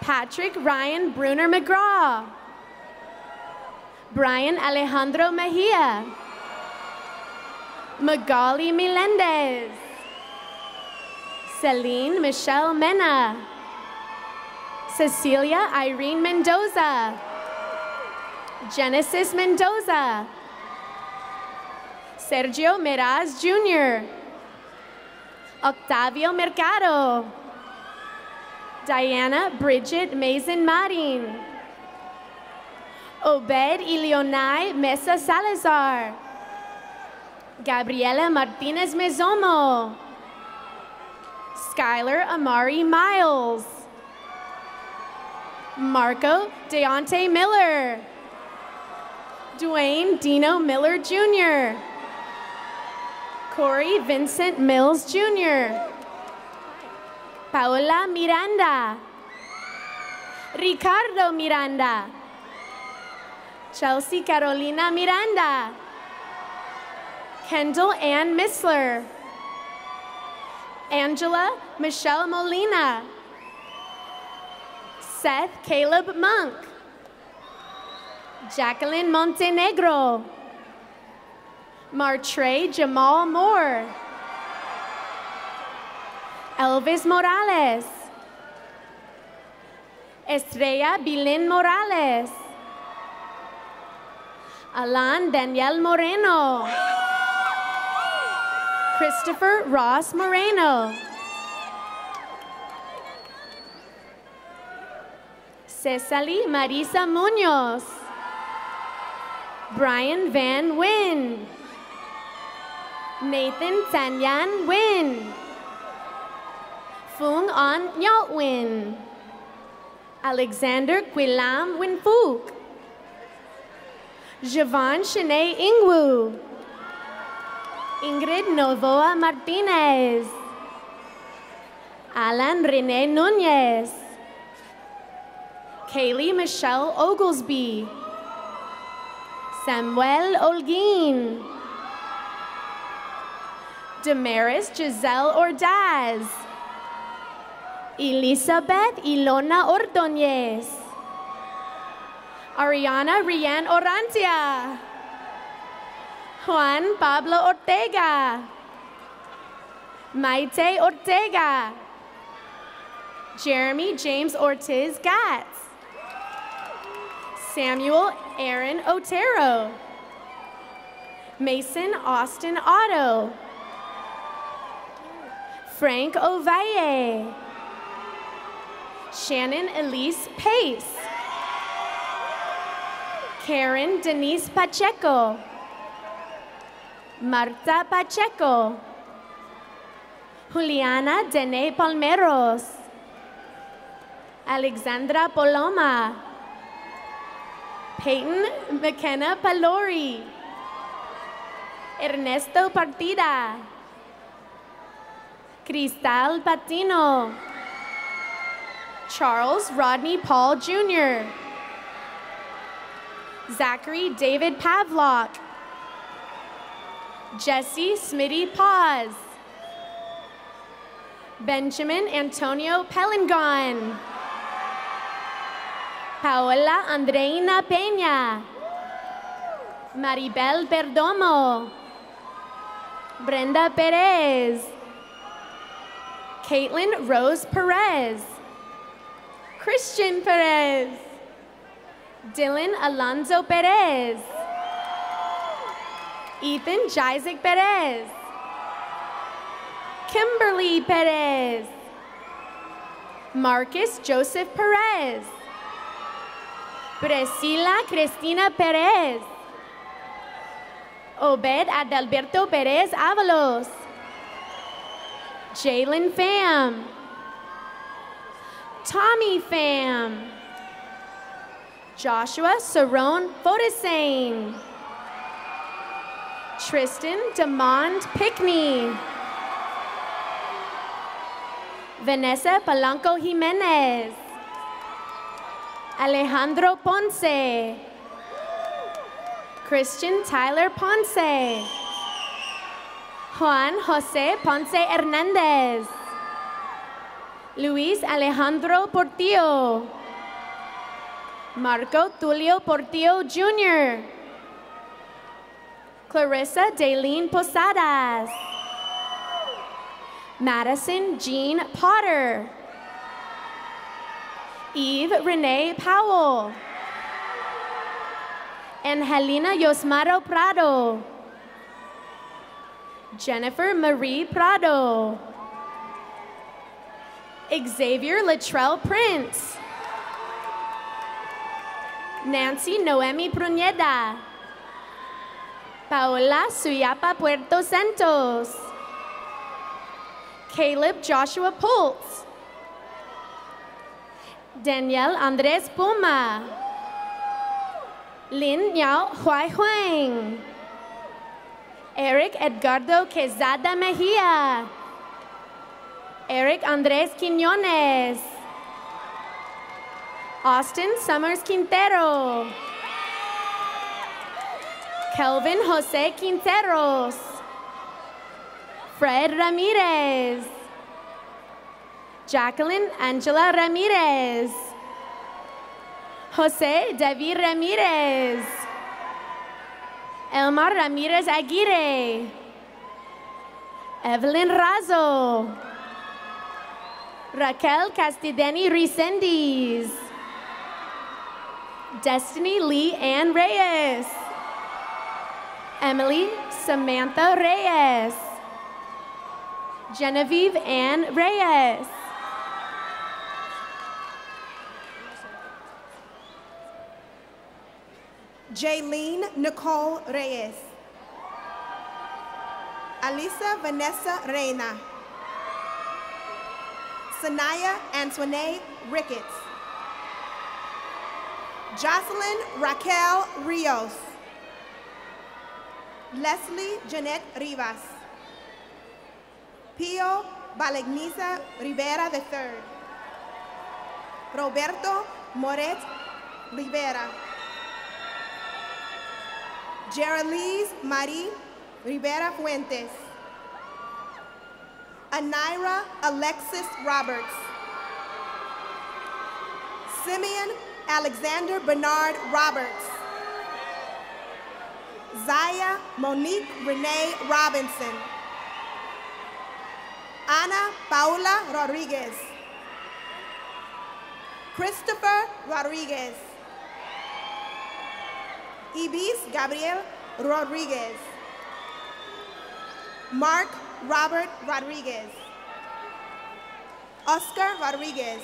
Patrick Ryan Bruner McGraw. Brian Alejandro Mejia. Magali Melendez. Celine Michelle Mena. Cecilia Irene Mendoza. Genesis Mendoza. Sergio Meraz Jr. Octavio Mercado. Diana Bridget Mason Marin. Obed Ilionai Mesa Salazar. Gabriela Martinez Mezomo. Skylar Amari Miles. Marco Deontay Miller. Dwayne Dino Miller Jr. Corey Vincent Mills Jr. Paola Miranda. Ricardo Miranda. Chelsea Carolina Miranda. Kendall Ann Missler. Angela Michelle Molina. Seth Caleb Monk. Jacqueline Montenegro. Martre Jamal Moore. Elvis Morales. Estrella Bilin Morales. Alan Daniel Moreno. Christopher Ross Moreno. Cecily Marisa Munoz. Brian Van Wyn. Nathan Tanyan Wyn. Phung An Nyalt Wyn. Alexander Quilam Winfuk. Javon Shanae Ingwu. Ingrid Novoa Martinez. Alan Rene Nunez. Kaylee Michelle Oglesby. Samuel Olguin. Damaris Giselle Ordaz. Elizabeth Ilona Ordonez. Ariana Rian Orantia. Juan Pablo Ortega. Maite Ortega. Jeremy James Ortiz Gatz. Samuel Aaron Otero. Mason Austin Otto. Frank Ovalle. Shannon Elise Pace. Karen Denise Pacheco. Marta Pacheco. Juliana Dene Palmeros. Alexandra Paloma. Peyton McKenna Palori. Ernesto Partida. Cristal Patino. Charles Rodney Paul Jr. Zachary David Pavlok. Jesse Smitty Paz. Benjamin Antonio Pelingon. Paola Andreina Peña. Maribel Perdomo. Brenda Perez. Caitlin Rose Perez. Christian Perez. Dylan Alonso Perez. Ethan Jisaac Perez. Kimberly Perez. Marcus Joseph Perez. Priscila Cristina Perez. Obed Adalberto Perez Avalos. Jalen Pham. Tommy Pham. Joshua Cerrone Fodesane. Tristan Demond Pickney. Vanessa Palanco Jimenez. Alejandro Ponce. Christian Tyler Ponce. Juan Jose Ponce Hernandez. Luis Alejandro Portillo. Marco Tulio Portillo Jr. Clarissa Daleen Posadas. Madison Jean Potter. Eve Renee Powell. Angelina Yosmaro Prado. Jennifer Marie Prado. Xavier Latrell Prince. Nancy Noemi Pruneda. Paola Suyapa Puerto Santos. Caleb Joshua Pultz. Danielle Andres Puma. Lin Yao Huai Huang. Eric Edgardo Quezada Mejia. Eric Andres Quiñones. Austin Summers Quintero. Kelvin Jose Quinteros. Fred Ramirez. Jacqueline Angela Ramirez. Jose David Ramirez. Elmar Ramirez Aguirre. Evelyn Razo. Raquel Castideni Resendiz. Destiny Lee Ann Reyes. Emily Samantha Reyes. Genevieve Ann Reyes. Jaylene Nicole Reyes. Alisa Vanessa Reina. Sanaya Antoinette Ricketts. Jocelyn Raquel Rios. Leslie Jeanette Rivas. Pio Balegniza Rivera III. Roberto Moret Rivera. Geralise Marie Rivera Fuentes. Anira Alexis Roberts. Simeon Alexander Bernard Roberts. Zaya Monique Renee Robinson. Ana Paula Rodriguez. Christopher Rodriguez. Ibis Gabriel Rodriguez. Mark Robert Rodriguez. Oscar Rodriguez.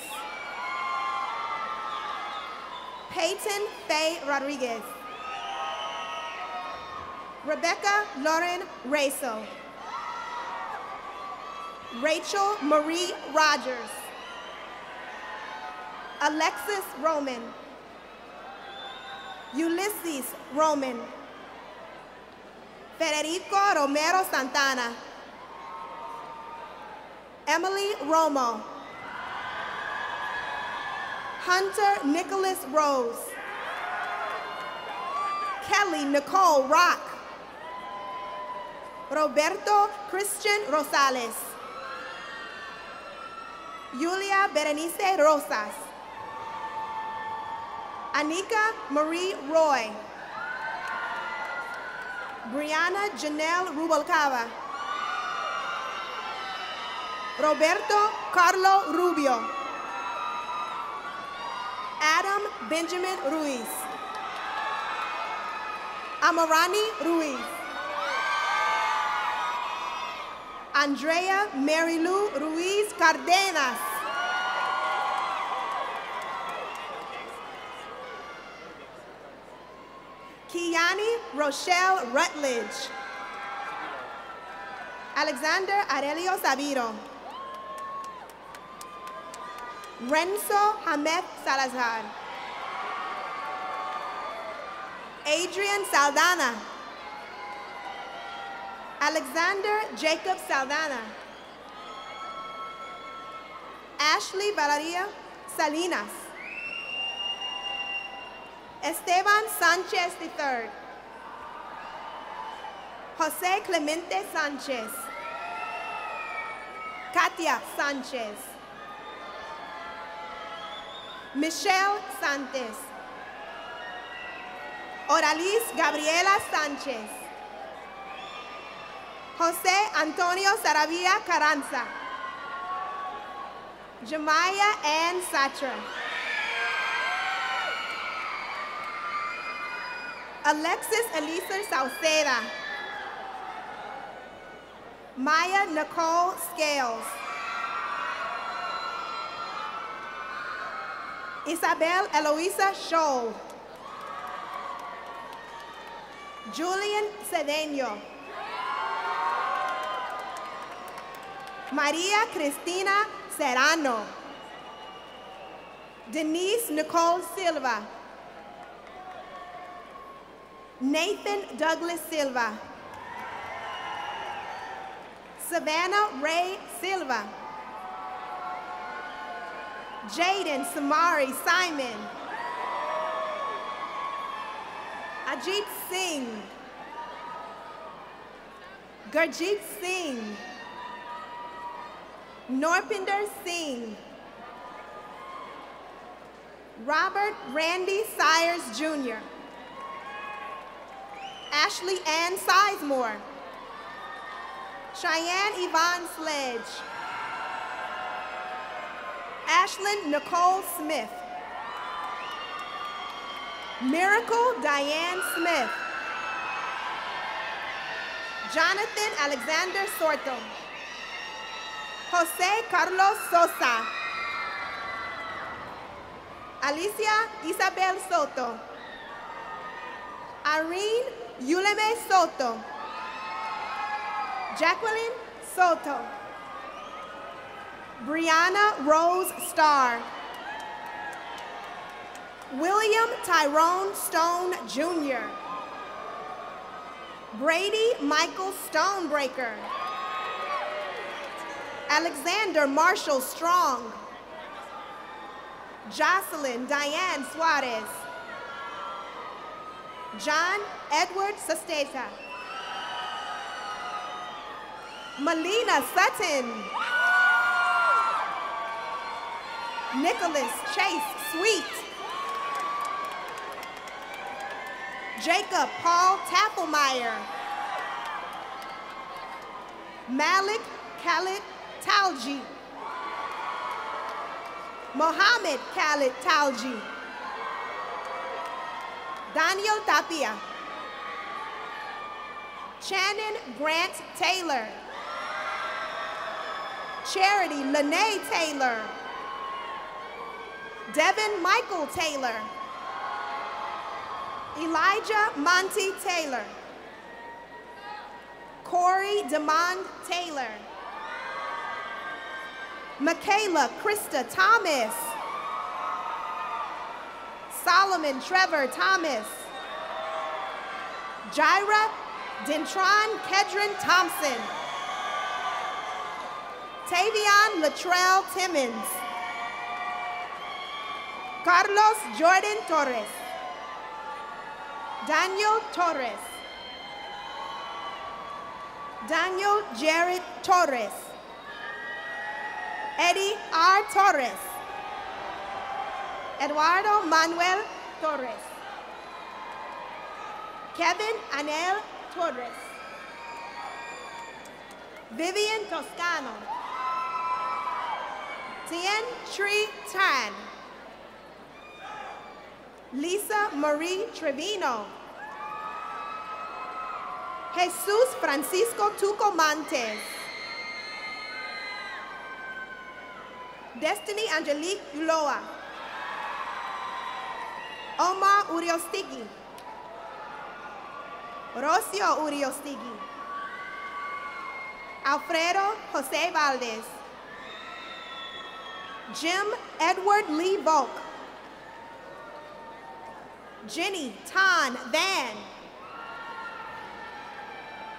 Peyton Faye Rodriguez. Rebecca Lauren Raso. Rachel Marie Rogers. Alexis Roman. Ulysses Roman. Federico Romero Santana. Emily Romo. Hunter Nicholas Rose. Kelly Nicole Rock. Roberto Christian Rosales. Julia Berenice Rosas. Anika Marie Roy. Brianna Janelle Rubalcaba. Roberto Carlo Rubio. Adam Benjamin Ruiz. Amarani Ruiz. Andrea Marilu Ruiz Cardenas. Kiani Rochelle Rutledge. Alexander Aurelio Sabiro. Renzo Hamed Salazar. Adrian Saldana. Alexander Jacob Saldana. Ashley Valeria Salinas. Esteban Sanchez III. Jose Clemente Sanchez. Katia Sanchez. Michelle Santos. Oralis Gabriela Sánchez. Jose Antonio Saravia Carranza. Jemiah Ann Satra. Alexis Elisa Sauceda. Maya Nicole Scales. Isabel Eloisa Scholl. Julian Cedeño. Maria Cristina Serrano. Denise Nicole Silva. Nathan Douglas Silva. Savannah Ray Silva. Jaden Samari Simon. Ajit Singh. Gurjeet Singh. Norpinder Singh. Robert Randy Sires Jr. Ashley Ann Sizemore. Cheyenne Yvonne Sledge. Ashlyn Nicole Smith. Miracle Diane Smith. Jonathan Alexander Sorto. Jose Carlos Sosa. Alicia Isabel Soto. Irene Yuleme Soto. Jacqueline Soto. Brianna Rose Starr. William Tyrone Stone, Jr. Brady Michael Stonebreaker. Alexander Marshall Strong. Jocelyn Diane Suarez. John Edward Sesteta. Melina Sutton. Nicholas Chase Sweet. Jacob Paul Tappelmeyer. Malik Khalid Talji. Mohammed Khalid Talji. Daniel Tapia. Shannon Grant Taylor. Charity Lene Taylor. Devin Michael Taylor. Elijah Monty Taylor. Corey Demond Taylor. Michaela Krista Thomas. Solomon Trevor Thomas. Jaira Dentron Kedron Thompson. Tavion Latrell Timmons. Carlos Jordan Torres. Daniel Torres. Daniel Jared Torres. Eddie R. Torres. Eduardo Manuel Torres. Kevin Anel Torres. Vivian Toscano. Tien Tri Tan. Lisa Marie Trevino. Jesus Francisco Tuco Montes. Destiny Angelique Uloa. Omar Uriostigui. Rocio Uriostigui. Alfredo Jose Valdez. Jim Edward Lee Volk. Jenny Tan Van.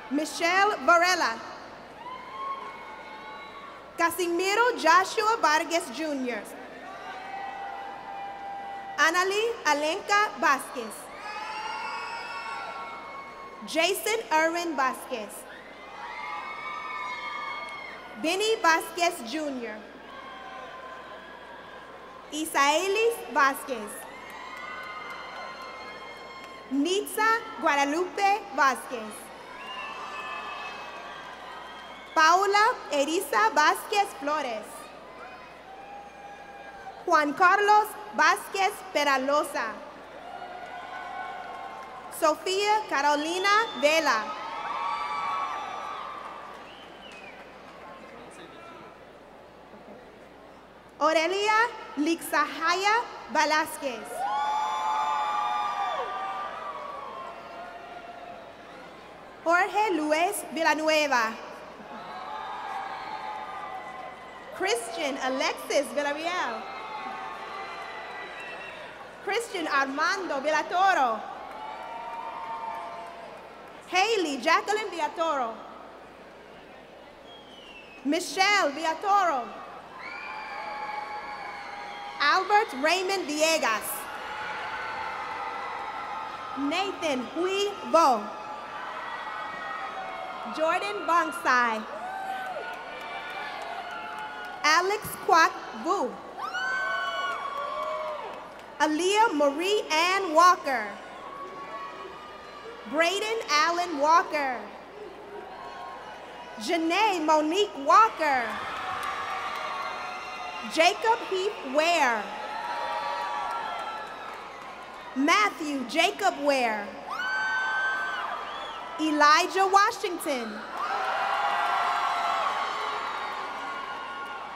Michelle Varela. Casimiro Joshua Vargas Jr. Annalie Alenka Vasquez. Jason Erwin Vasquez. Benny Vasquez Jr. Isaelis Vasquez. Nitza Guadalupe Vasquez. Paula Erisa Vázquez Flores. Juan Carlos Vázquez Peralosa. Sofía Carolina Vela. Aurelia Lixahaya Velázquez. Jorge Luis Villanueva. Christian Alexis Villarreal. Christian Armando Villatoro. Haley Jacqueline Villatoro. Michelle Villatoro. Albert Raymond Villegas. Nathan Hui Vo. Jordan Bongsai. Alex Kwak Vu. Aaliyah Marie Ann Walker. Braden Allen Walker. Janae Monique Walker. Jacob Heath Ware. Matthew Jacob Ware. Elijah Washington.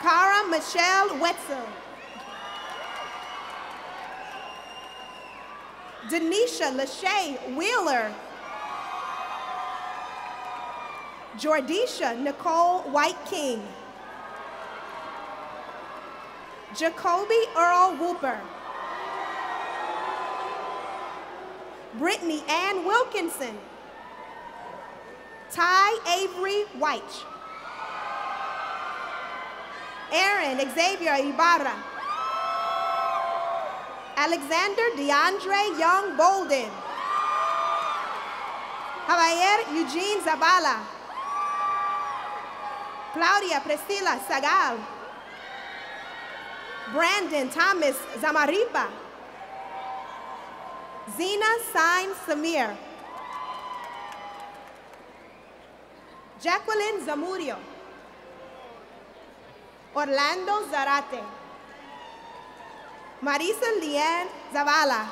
Cara Michelle Wetzel. Denisha Lachey Wheeler. Jordisha Nicole White King. Jacoby Earl Whooper. Brittany Ann Wilkinson. Ty Avery White. Aaron Xavier Ibarra. Alexander DeAndre Young Bolden. Javier Eugene Zabala. Claudia Priscilla Sagal. Brandon Thomas Zamaripa. Zena Sain Samir. Jacqueline Zamudio. Orlando Zarate. Marisa Liane Zavala.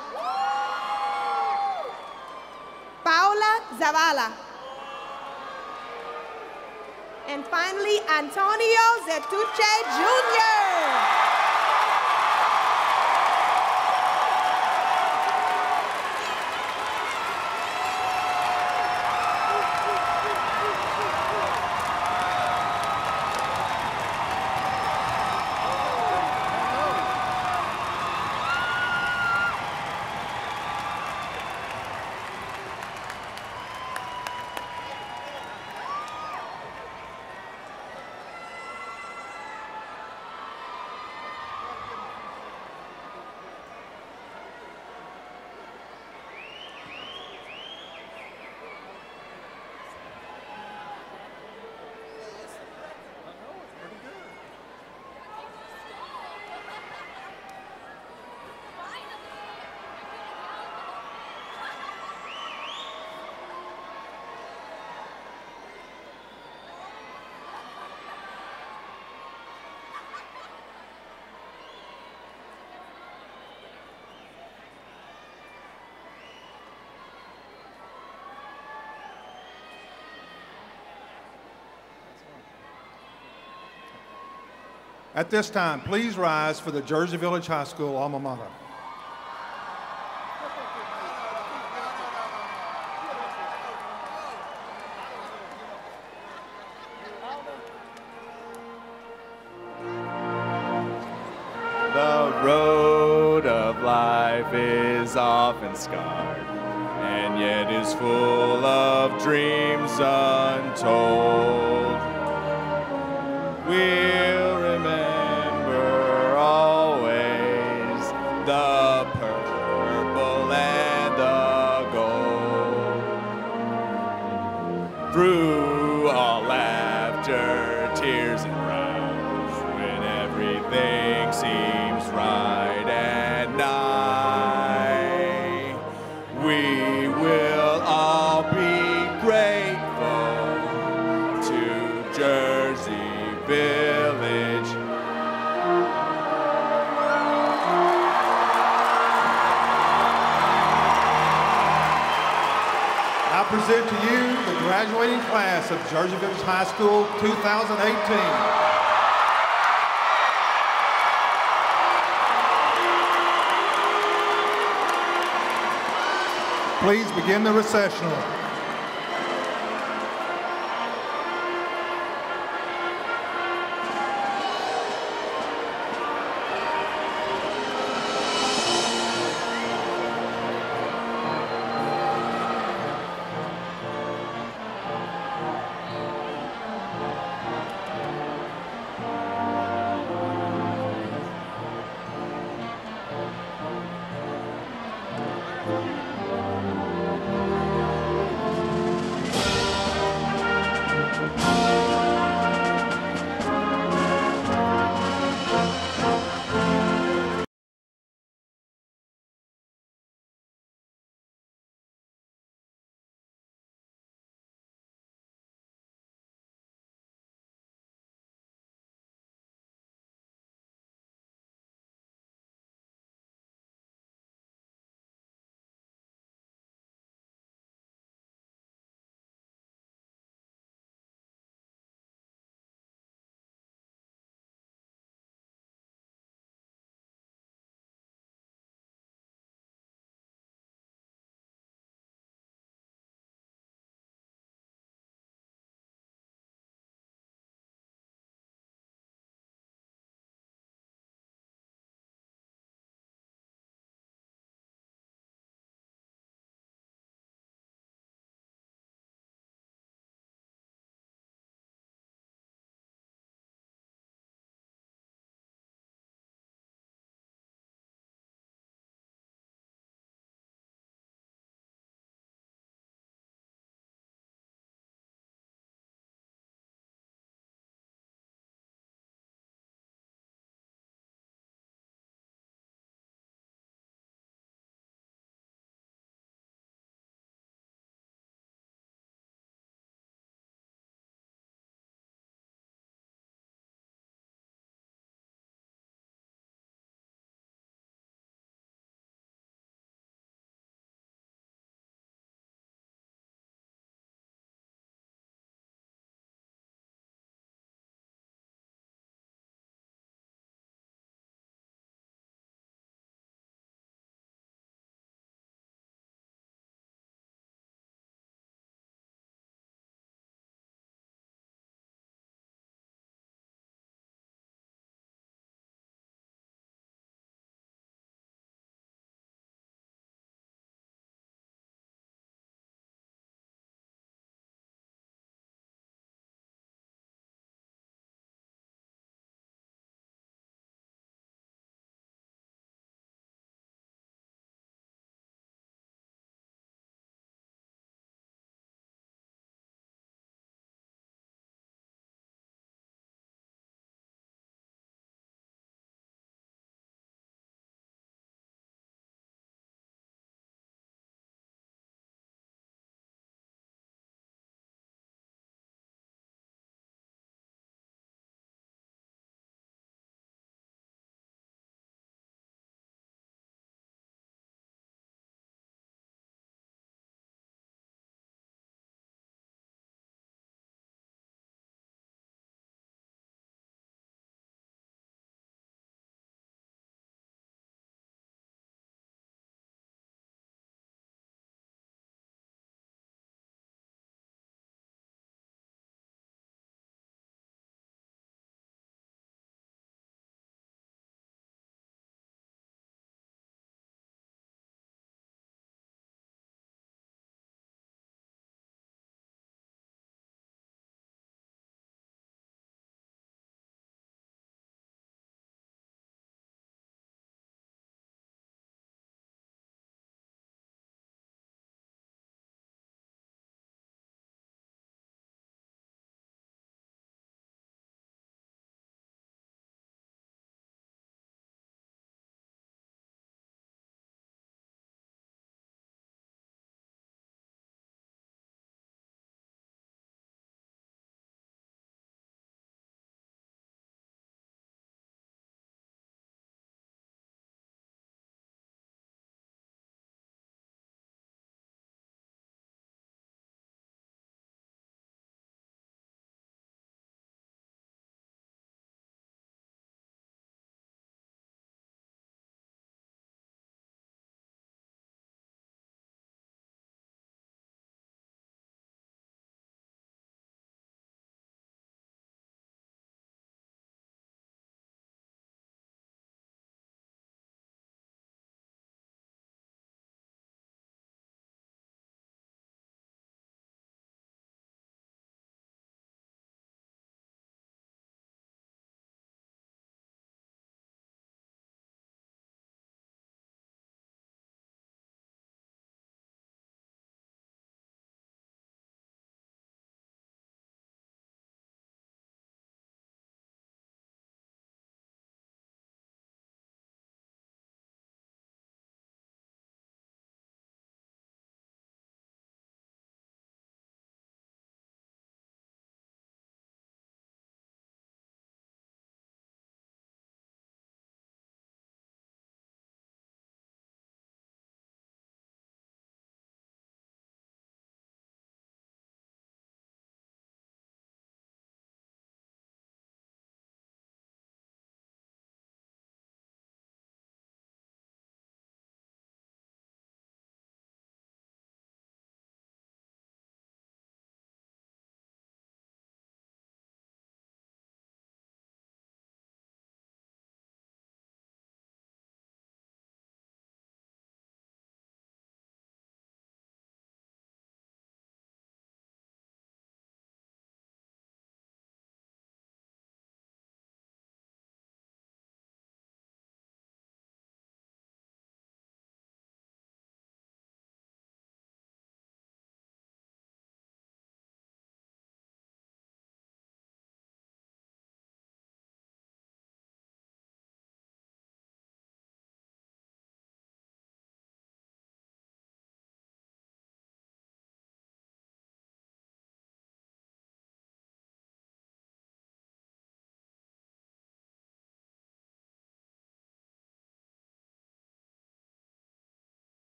Paula Zavala. And finally, Antonio Zetuche Jr. At this time, please rise for the Jersey Village High School alma mater. The road of life is often scarred, and yet is full of dreams untold. We'll remember always the purple and the gold. Through all laughter, tears, and frowns, when everything seems right at night, we will all be grateful to Jersey Village. I present to you the graduating class of Jersey Village High School 2018. Please begin the recessional.